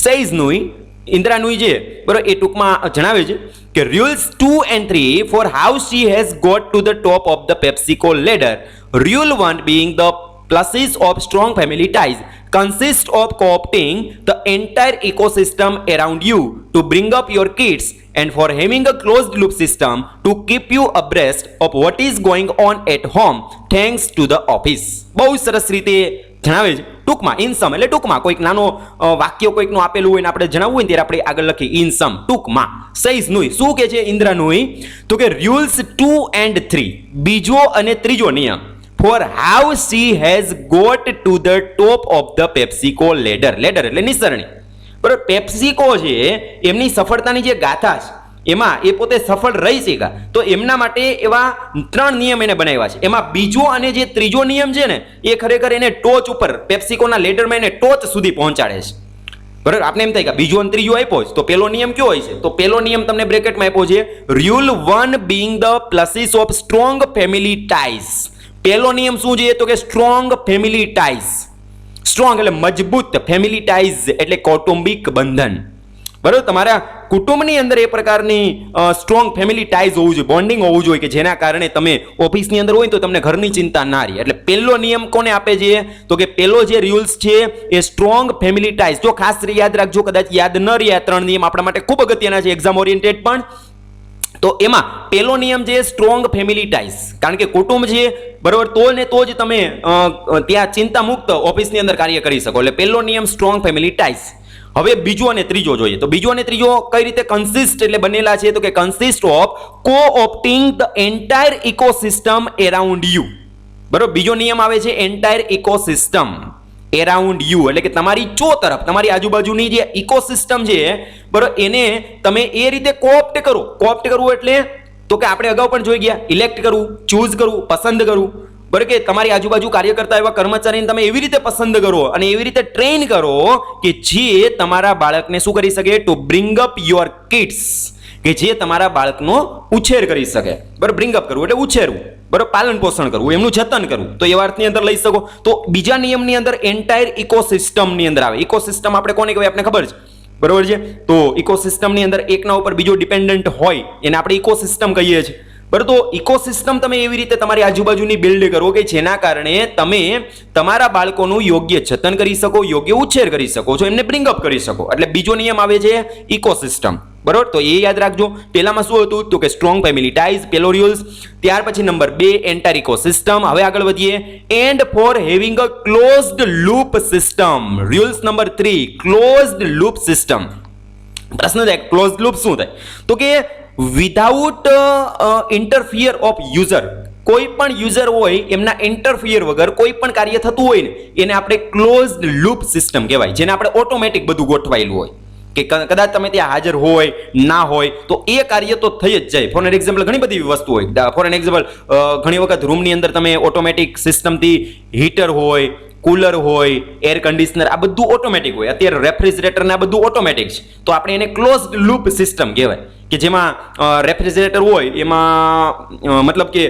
સેઝ નોઈ, ઇન્દિરા નોઈ છે બરાબર એ ટૂંકમાં જણાવે છે કે rules 2 and 3 for how she has got to the top of the PepsiCo ladder. Rule 1 being the pluses of strong family ties consist of co-opting the entire ecosystem around you to bring up your kids, and for having a closed loop system to keep you abreast of what is going on at home thanks to the office. બહુ સરસ રીતે જણાવે છે. ટૂંકમાં ઇન સમ એટલે ટૂંકમાં કોઈક નાનો વાક્ય કોઈકનું આપેલું હોય ને આપણે જણાવવું હોય ત્યારે આપણે આગળ લખીએ ઇન સમ, ટૂંકમાં. સૈઝ નોઈ શું કે છે ઇન્દિરા નોઈ, તો કે રૂલ્સ 2 and 3 બીજો અને ત્રીજો નિયમ for how she has got to the top of the PepsiCo ladder. Ladder એટલે નિસરણી, બરાબર. પેપ્સિકો છે એમની સફળતાની જે ગાથા છે એમાં એ પોતે સફળ રહી શક્યા તો એમના માટે એવા 3 નિયમ એને બનાવ્યા છે. એમાં બીજો અને જે ત્રીજો નિયમ છે ને એ ખરેખર એને ટોચ ઉપર પેપ્સિકોના લેડરમાં એને ટોચ સુધી પહોંચાડે છે, બરાબર. આપણે એમ થાય કે બીજો અને ત્રીજો આપ્યો છે તો પેલો નિયમ કયો હોય છે, તો પેલો નિયમ તમને બ્રેકેટમાં આપ્યો છે, rule 1 being the pluses of strong family ties. પેલો નિયમ શું છે તો કે સ્ટ્રોંગ ફેમિલી ટાઈઝ. સ્ટ્રોંગ એટલે મજબૂત, ફેમિલી ટાઈઝ એટલે કૌટુંબિક બંધન, બરાબર. તમારા કુટુંબની અંદર એ પ્રકારની સ્ટ્રોંગ ફેમિલી ટાઈઝ હોવું જોઈએ, બોન્ડિંગ હોવું જોઈએ કે જેના કારણે તમે ઓફિસની અંદર હોય તો તમને ઘરની ચિંતા ના રહે. એટલે પહેલો નિયમ કોને આપે છે તો કે પહેલો જે રૂલ્સ છે એ સ્ટ્રોંગ ફેમિલી ટાઈઝ. જો ખાસ યાદ રાખજો, કદાચ યાદ ન રહ્યા 3 નિયમ આપણા માટે ખૂબ અગત્યના છે એક્ઝામ ઓરિએન્ટેડ પણ. તો એમાં પહેલો નિયમ છે સ્ટ્રોંગ ફેમિલી ટાઈઝ, કારણ કે કુટુંબ છે બરાબર તો ને તો જ તમે ત્યાં ચિંતા મુક્ત ઓફિસની અંદર કાર્ય કરી શકો. એટલે પહેલો નિયમ સ્ટ્રોંગ ફેમિલી ટાઈઝ. હવે બીજો અને ત્રીજો જોઈએ તો બીજો અને ત્રીજો કઈ રીતે કન્સિસ્ટ એટલે બનેલા છે તો કે consist of co-opting the entire ecosystem around you, બરાબર. બીજો નિયમ આવે છે એન્ટાયર ઇકોસિસ્ટમ એરાઉન્ડ યુ, એટલે કે તમારી તરફ તમારી આજુબાજુની જે ઇકોસિસ્ટમ છે બરાબર એને તમે એ રીતે કોઓપ્ટ કરો. કોઓપ્ટ કરવું એટલે તો કે આપણે અગાઉ પણ જોઈ ગયા, ઇલેક્ટ કરવું, ચૂઝ કરવું, પસંદ કરવું, બરાબર. કે તમારી આજુબાજુ કાર્ય કરતા એવા કર્મચારીને તમે એવી રીતે પસંદ કરો અને એવી રીતે ટ્રેન કરો કે જે તમારા બાળકને શું કરી શકે, to bring up your kids, કે જે તમારા બાળકનો ઉછેર કરી શકે, બરાબર. બ્રિંગ અપ કરવું એટલે ઉછેરવું, બરાબર, પાલન પોષણ કરવું, એમનું જતન કરવું, તો એવા અર્થની અંદર લઈ શકો. તો બીજા નિયમની અંદર એન્ટાયર ઇકોસિસ્ટમની અંદર આવે. ઇકોસિસ્ટમ આપણે કોને કહેવાય આપણે ખબર છે, બરાબર છે. તો ઇકોસિસ્ટમની અંદર એકના ઉપર બીજો ડિપેન્ડન્ટ હોય એને આપણે ઇકોસિસ્ટમ કહીએ છીએ, બરાબર. તો ઇકોસિસ્ટમ તમે એવી રીતે તમારી આજુબાજુની બિલ્ડ કરો કે જેના કારણે તમે તમારા બાળકોનું યોગ્ય જતન કરી શકો, યોગ્ય ઉછેર કરી શકો છો, એમને બ્રિંગ અપ કરી શકો. એટલે બીજો નિયમ આવે છે ઇકોસિસ્ટમ. બરોબર, તો એ યાદ રાખજો. પહેલામાં શું હતું તો કે સ્ટ્રોંગ ફેમિલી ટાઈઝ, પેલો રૂલ્સ. ત્યાર પછી નંબર 2 એન્ટાયર ઇકોસિસ્ટમ. હવે આગળ વધીએ. And for having a closed loop system. Rules number 3 closed loop system. પ્રશ્ન થાય ક્લોઝડ લૂપ શું થાય તો કે વિધાઉટ ઇન્ટરફિયર ઓફ યુઝર. કોઈ પણ યુઝર હોય એમના ઇન્ટરફિયર વગર કોઈ પણ કાર્ય થતું હોય ને એને આપણે ક્લોઝડ લૂપ સિસ્ટમ કહેવાય, જેને આપણે ઓટોમેટિક બધું ગોઠવાયેલું હોય કે કદાચ તમે ત્યાં હાજર હોય ના હોય તો એ કાર્ય તો થઈ જ જાય. ફોર એક્ઝામ્પલ ઘણી બધી વસ્તુ હોય. ફોર એક્ઝામ્પલ ઘણી વખત રૂમની અંદર તમે ઓટોમેટિક સિસ્ટમથી હીટર હોય, કુલર હોય, એર કન્ડિશનર, આ બધું ઓટોમેટિક હોય. અત્યારે રેફ્રિજરેટર ને આ બધું ઓટોમેટિક છે, તો આપણે એને ક્લોઝડ લૂપ સિસ્ટમ કહેવાય કે જેમાં રેફ્રિજરેટર હોય એમાં મતલબ કે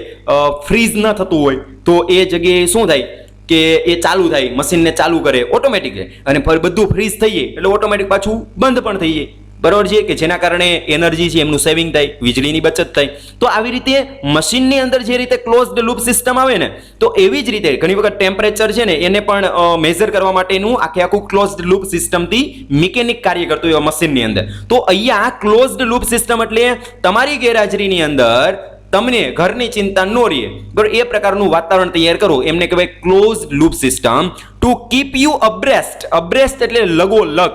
ફ્રીઝ ન થતું હોય તો એ જગ્યાએ શું થાય કે એ ચાલુ થાય, મશીનને ચાલુ કરે ઓટોમેટિક છે, અને બધું ફ્રીઝ થઈ જાય એટલે ઓટોમેટિક પાછું બંધ પણ થઈ જાય. બરોબર છે કે જેના કારણે એનર્જી છે એમનું સેવિંગ થાય, વીજળીની બચત થાય. તો આવી રીતે મશીનની અંદર જે રીતે ક્લોઝડ લૂપ સિસ્ટમ આવે ને તો એવી જ રીતે ઘણી વખત ટેમ્પરેચર છે ને એને પણ મેઝર કરવા માટેનું આખું ક્લોઝડ લૂપ સિસ્ટમથી મિકેનિક કાર્ય કરતું હોય મશીનની અંદર. તો અહીંયા ક્લોઝડ લૂપ સિસ્ટમ એટલે તમારી ગેરહાજરીની અંદર તમને ઘરની ચિંતા ન રહે, બરાબર, એ પ્રકારનું વાતાવરણ તૈયાર કરો, એમને કહેવાય closed loop system. To keep you abreast. Abreast એટલે લગોલગ,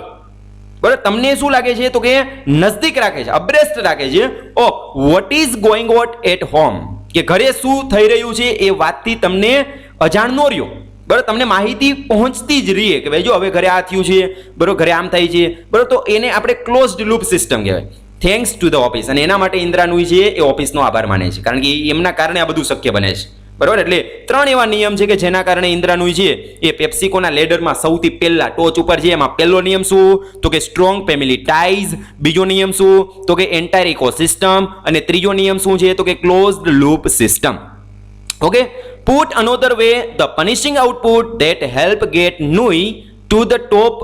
બરાબર, તમને શું લાગે છે તો કે નજદીક રાખે છે, અબ્રેસ્ટ રાખે છે of what is going on at home, કે ઘરે શું થઈ રહ્યું છે એ વાતથી તમને અજાણ ન રહ્યો, બરાબર, તમને માહિતી પહોંચતી જ રહીએ કે ભાઈ જો હવે ઘરે આ થયું છે, બરાબર, ઘરે આમ થાય છે, બરાબર, તો એને આપણે ક્લોઝડ લૂપ સિસ્ટમ કહેવાય. Thanks to the office. અને એના માટે ઇન્દ્રા નુઈ છે એ ઓફિસનો આભાર માને છે, કારણ કે એમના કારણે આ બધું શક્ય બને છે, બરાબર. એટલે 3 એવા નિયમ છે કે જેના કારણે ઇન્દ્રા નુઈ છે એ પેપ્સિકોના લેડરમાં સૌથી પહેલા ટોચ ઉપર છે. એમાં પહેલો નિયમ શું તો કે સ્ટ્રોંગ ફેમિલી ટાઈઝ, બીજો નિયમ શું તો કે એન્ટાયર ઇકોસિસ્ટમ, અને ત્રીજો નિયમ શું છે તો કે closed loop system. Okay, put another way, the punishing output that help get Nui to the top,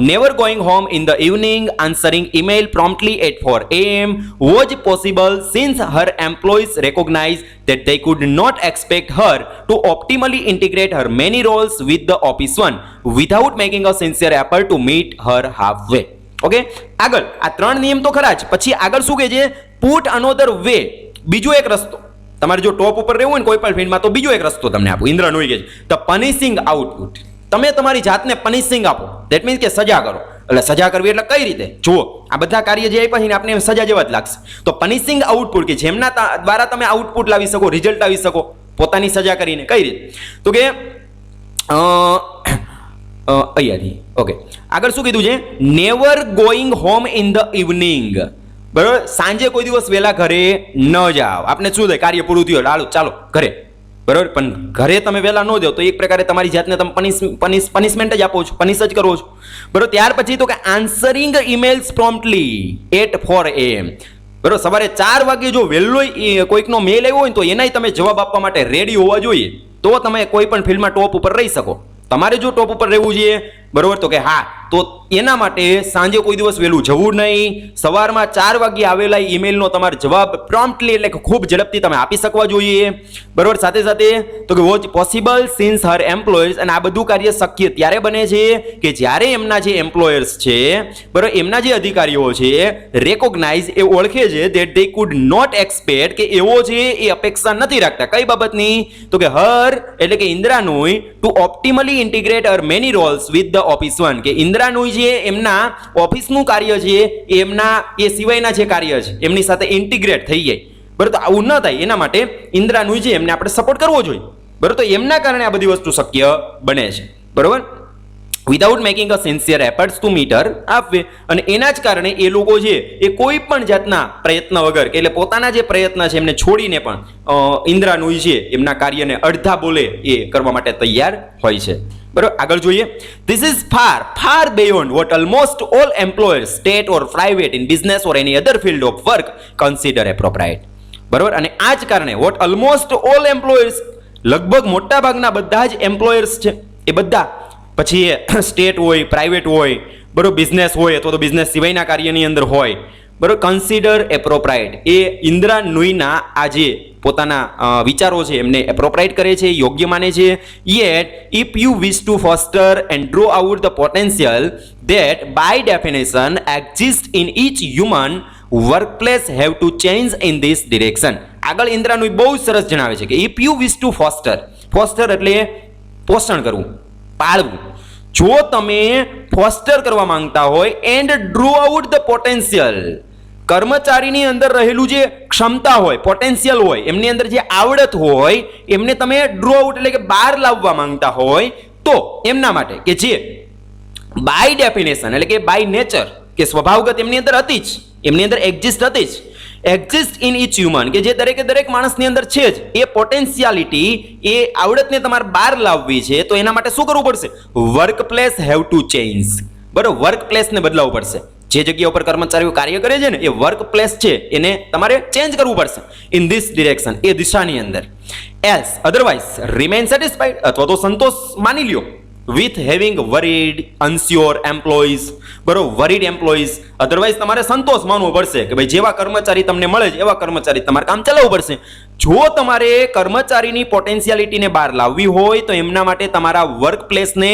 never going home in the evening, answering email promptly at 4 a.m. was possible since her employees recognized that they could not expect her to optimally integrate her many roles with the office one without making a sincere effort to meet her halfway. Okay, આગળ આ 3 નિયમ તો ખરા જ, પછી આગળ શું કહે છે પુટ અનોધર વે, બીજો એક રસ્તો. તમારે જો ટોપ ઉપર રહેવું હોય ને કોઈ પણ ફિલ્ડમાં તો બીજો એક રસ્તો તમને આપું. ઇન્દ્રા નુઈ કહે છે ધ પનિશિંગ આઉટપુટ. તમે તમારી જાતને પનિશિંગ આપો, ધેટ મીન્સ કે સજા કરો. એટલે સજા કરવી એટલે કઈ રીતે જુઓ, આ બધા કાર્ય જે આપ્યા છે ને આપણે સજા જેવા જ લાગશે. તો પનિશિંગ આઉટપુટ કે જેમના દ્વારા તમે આઉટપુટ લાવી શકો, રિઝલ્ટ લાવી શકો પોતાની સજા કરીને. કઈ રીતે તો કે અહીંયાથી ઓકે આગળ શું કીધું છે never going home in the evening, બરાબર, સાંજે કોઈ દિવસ વહેલા ઘરે ન જાઓ. આપણે શું થાય કાર્ય પૂરું થયું ચાલો ઘરે, બરાબર, પણ ઘરે તમે વહેલા ન જાઓ તો એક પ્રકારે તમારી જાતને તમે પનિશમેન્ટ જ આપો છો, પનિશ જ કરો છો, બરાબર. ત્યાર પછી તો કે આન્સરિંગ ઈમેલ્સ પ્રોમ્પ્ટલી એટ 4 AM, બરાબર, સવારે 4 વાગે જો વહેલો કોઈકનો મેલ આવ્યો હોય તો એનાય તમે જવાબ આપવા માટે રેડી હોવા જોઈએ, તો તમે કોઈ પણ ફિલ્ડમાં ટોપ ઉપર રહી શકો. તમારે જો ટોપ ઉપર રહેવું જોઈએ, બરાબર, તો કે હા, તો એના માટે સાંજે કોઈ દિવસ વહેલું જવું નહીં, સવારમાં 4 વાગે આવેલા ઈમેલનો તમારો જવાબ પ્રોમ્પ્ટલી એટલે કે ખૂબ ઝડપથી તમે આપી શકવા જોઈએ, બરાબર. સાથે સાથે તો કે વોચ પોસિબલ સિન્સ હર એમ્પ્લોયર્સ, અને આ બધું કાર્ય શક્ય ત્યારે બને છે કે જ્યારે એમના જે એમ્પ્લોયર્સ છે, બરાબર, એમના જે અધિકારીઓ છે રેકોગ્નાઇઝ એ ઓળખે છે that they could not expect, કે એવો છે એ અપેક્ષા નથી રાખતા. કઈ બાબતની તો કે હર એટલે કે Indra Nooyi to optimally integrate her many roles with the office one, કે ઇન્દ્રા નુઈ જે એમના ઓફિસનું કાર્ય છે એમના એ સિવાયના જે કાર્ય છે એમની સાથે ઇન્ટિગ્રેટ થઈ જાય, બરાબર. તો આવું ન થાય એના માટે ઇન્દ્રા નુઈ છે એમને આપણે સપોર્ટ કરવો જોઈએ, બરાબર. તો એમના કારણે આ બધી વસ્તુ શક્ય બને છે, બરાબર, without making a sincere efforts to meet Har halfway. અને એના જ કારણે એ લોકો છે એ કોઈ પણ જાતના પ્રયત્ન વગર, એટલે પોતાના જે પ્રયત્ન છે એમને છોડીને પણ ઇન્દ્રા નુઈ છે એમના કાર્યને અડધા બોલે એ કરવા માટે તૈયાર હોય છે, બરાબર. આગળ જોઈએ. This is far beyond what almost all employers state or private in business or any other field of work consider appropriate, બરાબર. અને આ જ કારણે વોટ ઓલમોસ્ટ ઓલ એમ્પ્લોયર્સ, લગભગ મોટા ભાગના બધા જ એમ્પ્લોયર્સ છે એ બધા, પછી એ સ્ટેટ હોય, પ્રાઇવેટ હોય, બરાબર, બિઝનેસ હોય અથવા તો બિઝનેસ સિવાયના કાર્યની અંદર હોય, બરોબર, કન્સિડર એપ્રોપ્રાઇટ એ ઇન્દિરા નુઈના આ જે પોતાના વિચારો છે એમને એપ્રોપ્રાઇટ કરે છે, યોગ્ય માને છે. Yet if you wish two foster and draw out the potential that by definition exist in each human workplace have to change in this direction. આગળ ઇન્દિરા નુઈ બહુ સરસ જણાવે છે કે if you wish to foster એટલે પોષણ કરવું, પાળવું. જો તમે ફોસ્ટર કરવા માંગતા હોય and draw out the potential, કર્મચારીની અંદર રહેલું જે ક્ષમતા હોય, પોટેન્શિયલ હોય, એમની અંદર જે આવડત હોય એમને તમે ડ્રો આઉટ એટલે કે બહાર લાવવા માંગતા હોય તો એમના માટે કે જે બાય ડેફિનેશન એટલે કે બાય નેચર કે સ્વભાવગત એમની અંદર હતી જ, એમની અંદર એક્ઝિસ્ટ ઇન ઇચ હ્યુમન કે જે દરેકે દરેક માણસની અંદર છે જ, એ પોટેન્શિયાલિટી એ આવડતને તમારે બહાર લાવવી છે તો એના માટે શું કરવું પડશે? Work place have to change. બરોબર, વર્ક પ્લેસને બદલાવવું પડશે. જે જગ્યા ઉપર કર્મચારીઓ કાર્ય કરે છે ને એ વર્ક પ્લેસ છે એને તમારે ચેન્જ કરવું પડશે ઇન ધીસ ડિરેક્શન, એ દિશાની અંદર. એલ્સ અધરવાઇઝ રિમેન સેટિસ્ફાઈડ અથવા તો સંતોષ માની લ્યો with having worried unsure employees. બરોબર, worried employees, અધરવાઇઝ તમારે સંતોષ માનવો પડશે કે ભાઈ જેવા કર્મચારી તમને મળે છે એવા કર્મચારી તમારે કામ ચલાવવું પડશે. જો તમારે કર્મચારીની પોટેન્શિયાલિટીને બહાર લાવવી હોય તો એમના માટે તમારા વર્ક પ્લેસને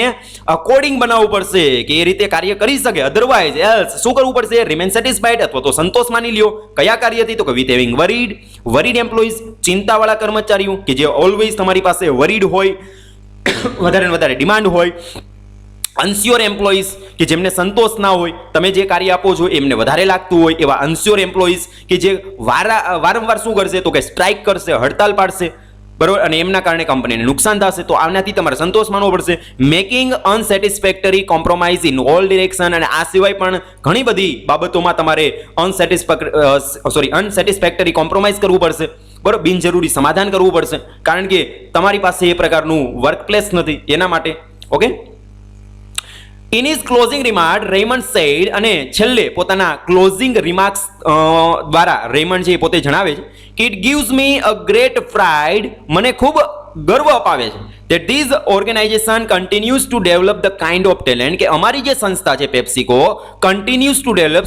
અકોર્ડિંગ બનાવવું પડશે કે એ રીતે કાર્ય કરી શકે. અધરવાઇઝ એલ્સ શું કરવું પડશે? રિમેન સેટિસ્ફાઈડ અથવા તો સંતોષ માની લ્યો. કયા કાર્યથી? તો કે વિથ હેવિંગ વરીડ એમ્પ્લોઈઝ, ચિંતાવાળા કર્મચારીઓ કે જે ઓલવેઝ તમારી પાસે વરીડ હોય, વધારે ને વધારે ડિમાન્ડ હોય. અનસ્યોર એમ્પ્લોઈઝ કે જેમને સંતોષ ના હોય, તમે જે કાર્ય આપો છો એમને વધારે લાગતું હોય એવા અનસ્યોર એમ્પ્લોઈઝ કે જે વારંવાર શું કરશે? તો કે સ્ટ્રાઇક કરશે, હડતાલ પાડશે. બરોબર, અને એમના કારણે કંપનીને નુકસાન થશે તો આનાથી તમારે સંતોષ માનવો પડશે. Making unsatisfactory compromise in all direction, અને આ સિવાય પણ ઘણી બધી બાબતોમાં તમારે અનસેટિસ્ફેક્ટરી કોમ્પ્રોમાઇઝ કરવું પડશે. બરોબર, બિનજરૂરી સમાધાન કરવું પડશે કારણ કે તમારી પાસે એ પ્રકારનું વર્ક પ્લેસ નથી એના માટે. Okay, in his closing remark Raymond said, અને છેલ્લે પોતાના ક્લોઝિંગ રિમાર્ક્સ દ્વારા રેમન્ડ છે પોતે જણાવે છે કે it gives me a great pride, મને ખૂબ ગર્વ અપાવે છે that this organization continues to develop the kind of talent કે અમારી જે સંસ્થા છે પેપ્સિકો continues to develop,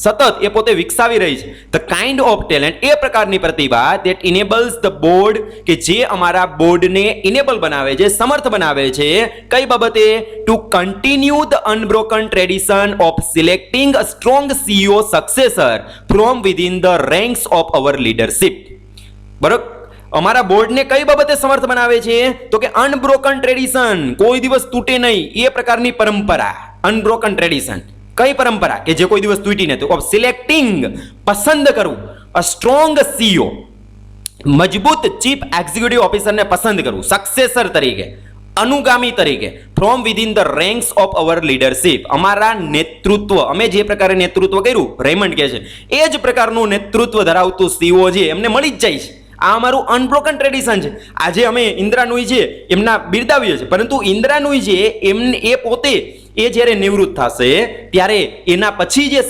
સતત એ પોતે વિકસાવી રહી છે the kind of talent, એ પ્રકારની પ્રતિભા that enables the board કે જે અમારા બોર્ડને ઇનેબલ બનાવે છે, સમર્થ બનાવે છે કઈ બાબતે? to continue the unbroken tradition of selecting a strong CEO successor from within the ranks of our leadership. બરોબર, અમારા બોર્ડને કઈ બાબતે સમર્થ બનાવે છે? તો કે અનબ્રોકન ટ્રેડિશન, કોઈ દિવસ તૂટે નહીં એ પ્રકારની પરંપરા. અનબ્રોકન ટ્રેડિશન કઈ પરંપરા? કે જે કોઈ દિવસ તૂટી નથી. ઓફ સિલેક્ટિંગ, પસંદ કરવું, અ સ્ટ્રોંગ સીઈઓ, મજબૂત ચીફ એક્ઝિક્યુટિવ ઓફિસરને પસંદ કરવું સક્સેસર તરીકે, અનુગામી તરીકે, from within the ranks of our leadership, અમારા નેતૃત્વ, અમે જે પ્રકારે નેતૃત્વ કર્યું રેમન્ડ કહે છે એ જ પ્રકારનું નેતૃત્વ ધરાવતું સીઈઓ છે એમને મળી જ જાય છે. આ અમારું અનબ્રોકન ટ્રેડિશન છે. આજે અમે ઇન્દિરા નુઈ છે એમના બિરદાવીએ છે, પરંતુ ઇન્દિરા નુઈ છે એમને એ પોતે એ જ્યારે નિવૃત્ત થશે ત્યારે એના પછી જે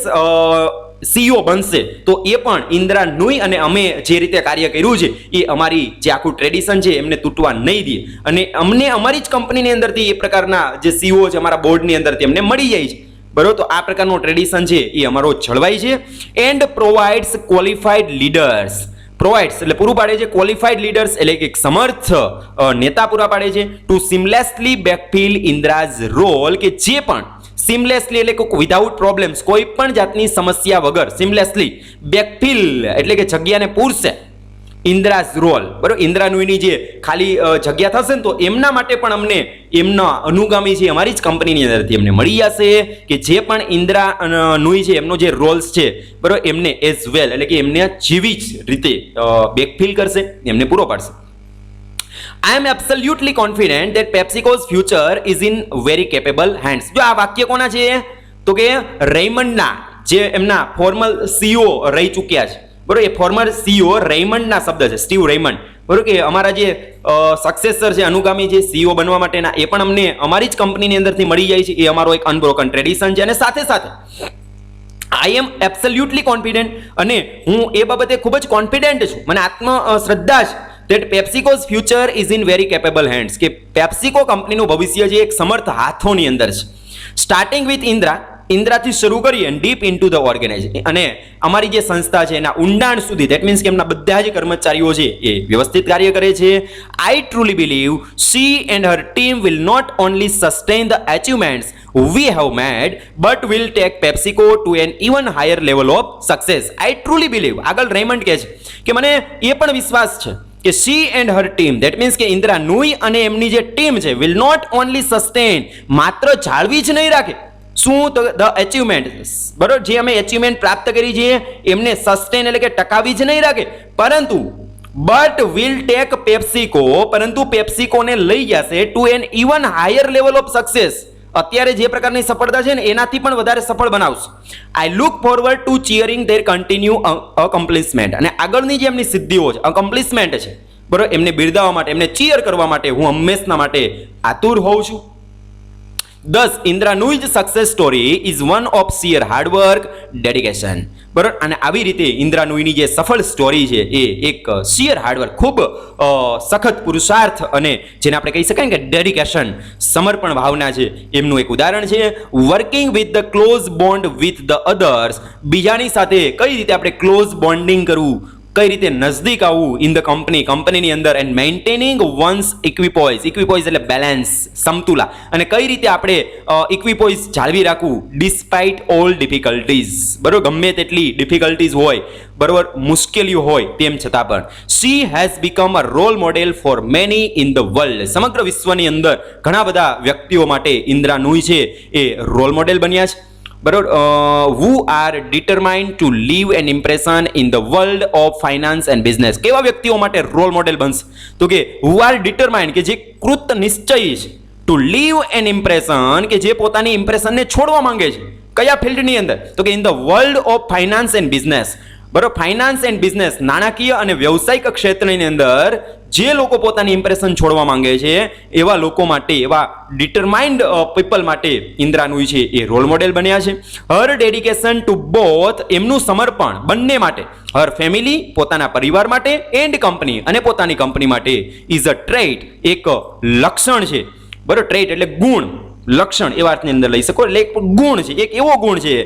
સીઈઓ બનશે તો એ પણ ઇન્દિરા નુઈ અને અમે જે રીતે કાર્ય કર્યું છે એ અમારી જે આખું ટ્રેડિશન છે એમને તૂટવા નહીં દે, અને અમને અમારી જ કંપનીની અંદરથી એ પ્રકારના જે સીઈઓ છે અમારા બોર્ડની અંદરથી એમને મળી જાય છે. બરોબર, તો આ પ્રકારનું ટ્રેડિશન છે એ અમારો જળવાય છે. And provides qualified leaders, provides એટલે પૂરું પાડે છે, ક્વોલિફાઈડ લીડર્સ એટલે કે સમર્થ નેતા પૂરા પાડે છે ટુ સિમલેસલી બેકફિલ ઇન્દિરાઝ રોલ કે જે પણ સિમલેસલી એટલે કે વિધાઉટ પ્રોબ્લેમ્સ, કોઈ પણ જાતની સમસ્યા વગર સિમલેસલી બેકફિલ એટલે કે જગ્યાને પૂરશે ઇન્દિરાઝ રોલ. બરોબર, ઇન્દિરા નુઈની જે ખાલી જગ્યા થશે ને તો એમના માટે પણ અમને એમના અનુગામી છે અમારી જ કંપનીની અંદરથી એમને મળી જશે કે જે પણ ઇન્દિરા નુઈ છે એમનો જે રોલ્સ છે બરોબર એમને એઝ વેલ એટલે કે એમને જેવી જ રીતે બેકફિલ કરશે, એમને પૂરો પાડશે. I am absolutely confident that PepsiCo's future is in very capable hands. જો આ વાક્ય કોના છે? તો કે રેમન્ડના જે એમના ફોર્મલ સીઈઓ રહી ચૂક્યા છે. બરોબર, એ ફોર્મર સીઈઓ રેમન્ડના શબ્દ છે, સ્ટીવ રેમન્ડ. બરોબર, કે અમારા જે સક્સેસર છે અનુગામી જે સીઈઓ બનવા માટેના એ પણ અમને અમારી જ કંપનીની અંદરથી મળી જાય છે. એ અમારો એક અનબ્રોકન ટ્રેડિશન છે. અને સાથે સાથે આઈ એમ એબ્સોલ્યુટલી કોન્ફિડન્ટ, અને હું એ બાબતે ખૂબ જ કોન્ફિડન્ટ છું, મને આત્મશ્રદ્ધા છે that PepsiCo's future is in very capable hands કે પેપ્સિકો કંપનીનું ભવિષ્ય જે એક સમર્થ હાથોની અંદર છે. સ્ટાર્ટિંગ વિથ ઇન્દ્રાથી શરૂ કરી અને ડીપ ઇન્ટુ ધ ઓર્ગેનાઇઝેશન, અને અમારી જે સંસ્થા છે એના ઊંડાણ સુધી, દેટ મીન્સ કે એમના બધા જ કર્મચારીઓ છે એ વ્યવસ્થિત કાર્ય કરે છે. I truly believe she and her team will not only sustain the achievements we have made but will take PepsiCo to an even higher level of success. I truly believe, આગળ રેમન્ડ કહે છે કે મને એ પણ વિશ્વાસ છે કે she and her team, that means કે ઇન્દ્રા નુઈ અને એમની જે ટીમ છે, will not only sustain, માત્ર જાળવી જ નહીં રાખે, શું તો ધ અચીવમેન્ટ, બરોબર, જે અમે અચીવમેન્ટ પ્રાપ્ત કરી છે એમને સસ્ટેન એટલે કે ટકાવી જ નહીં રાખે, પરંતુ બટ વિલ ટેક પેપ્સિકો, પરંતુ પેપ્સિકોને લઈ જશે to an even higher level of success, અત્યારે જે પ્રકારની સફળતા છે ને એનાથી પણ વધારે સફળ બનાવશે. I look forward to cheering their continue accomplishment, અને આગળની જે એમની સિદ્ધિઓ છે, અકમ્પ્લિશમેન્ટ છે, બરોબર, એમને બિરદાવવા માટે, એમને ચીયર કરવા માટે હું હંમેશના માટે આતુર હોઉં છું. Thus, Indra Nui's success story is one of sheer hard work, dedication. બરાબર, અને આવી રીતે ઇન્દ્રા નુઈની જે સફળ સ્ટોરી છે એ એક શિયર હાર્ડવર્ક, ખૂબ સખત પુરુષાર્થ અને જેને આપણે કહી શકાય કે ડેડિકેશન, સમર્પણ ભાવના છે એમનું એક ઉદાહરણ છે. Working with the close bond with the others, બીજાની સાથે કઈ રીતે આપણે ક્લોઝ બોન્ડિંગ કરવું, કઈ રીતે નજદીક આવવું ઇન ધ કંપનીની અંદર, એન્ડ મેન્ટેનિંગ વન્સ ઇક્વિપોઇઝ એટલે બેલેન્સ, સમતુલા, અને કઈ રીતે આપણે ઇક્વિપોઇઝ જાળવી રાખવું ડિસ્પાઇટ ઓલ ડિફિકલ્ટીઝ, બરોબર, ગમે તેટલી ડિફિકલ્ટીઝ હોય, બરોબર, મુશ્કેલીઓ હોય તેમ છતાં પણ. She has become a role model for many in the world, સમગ્ર વિશ્વની અંદર ઘણા બધા વ્યક્તિઓ માટે ઇન્દ્રા નુઈ છે એ રોલ મોડેલ બન્યા છે, બરોબર. who are determined to leave an impression in the world of finance and business, કેવા વ્યક્તિઓ માટે રોલ મોડેલ બનશે, તો કે who are determined, કે જે કૃત નિશ્ચયી છે, to leave an impression, કે જે પોતાની ઇમ્પ્રેશનને છોડવા માંગે છે, કયા ફિલ્ડની અંદર, તો કે in the world of finance and business, બરોબર, ફાઇનાન્સ એન્ડ બિઝનેસ, નાણાકીય અને વ્યવસાયિક ક્ષેત્રની અંદર જે લોકો પોતાની ઇમ્પ્રેશન છોડવા માંગે છે એવા લોકો માટે, એવા ડિટરમાઇન્ડ પીપલ માટે ઇન્દ્રા નુઈ છે એ રોલ મોડેલ બન્યા છે. હર ડેડિકેશન ટુ બોથ, એમનું સમર્પણ બંને માટે, હર ફેમિલી, પોતાના પરિવાર માટે, એન્ડ કંપની, અને પોતાની કંપની માટે, ઇઝ અ ટ્રેટ, એક લક્ષણ છે, બરોબર, ટ્રેટ એટલે ગુણ, લક્ષણ એવા અર્થની અંદર લઈ શકો, એટલે એક ગુણ છે, એક એવો ગુણ છે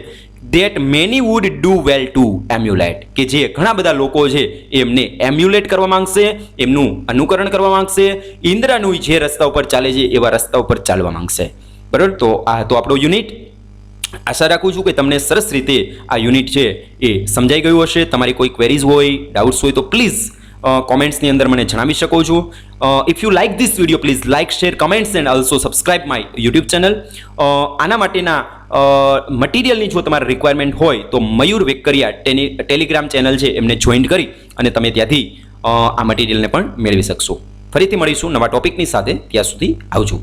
that many would do well to emulate, કે જે ઘણા બધા લોકો છે એમને એમ્યુલેટ કરવા માંગશે, એમનું અનુકરણ કરવા માંગશે, ઇન્દ્રા નુઈ જે રસ્તા ઉપર ચાલે છે એવા રસ્તા ઉપર ચાલવા માંગશે, બરાબર. તો આ હતો આપણો યુનિટ. આશા રાખું છું કે તમને સરસ રીતે આ યુનિટ છે એ સમજાઈ ગયું હશે. તમારી કોઈ ક્વેરીઝ હોય, ડાઉટ્સ હોય તો પ્લીઝ કોમેન્ટ્સની અંદર મને જણાવી શકો છો. If you like this video, please like, share, comments and also subscribe my YouTube channel. આના માટેના મટીરિયલની જો તમારે રિક્વાયરમેન્ટ હોય તો મયુર વેકરિયા ટેલિગ્રામ ચેનલ છે એમને જોઈન કરી અને તમે ત્યાંથી આ મટીરિયલને પણ મેળવી શકશો. ફરીથી મળીશું નવા ટોપિકની સાથે, ત્યાં સુધી આવજો.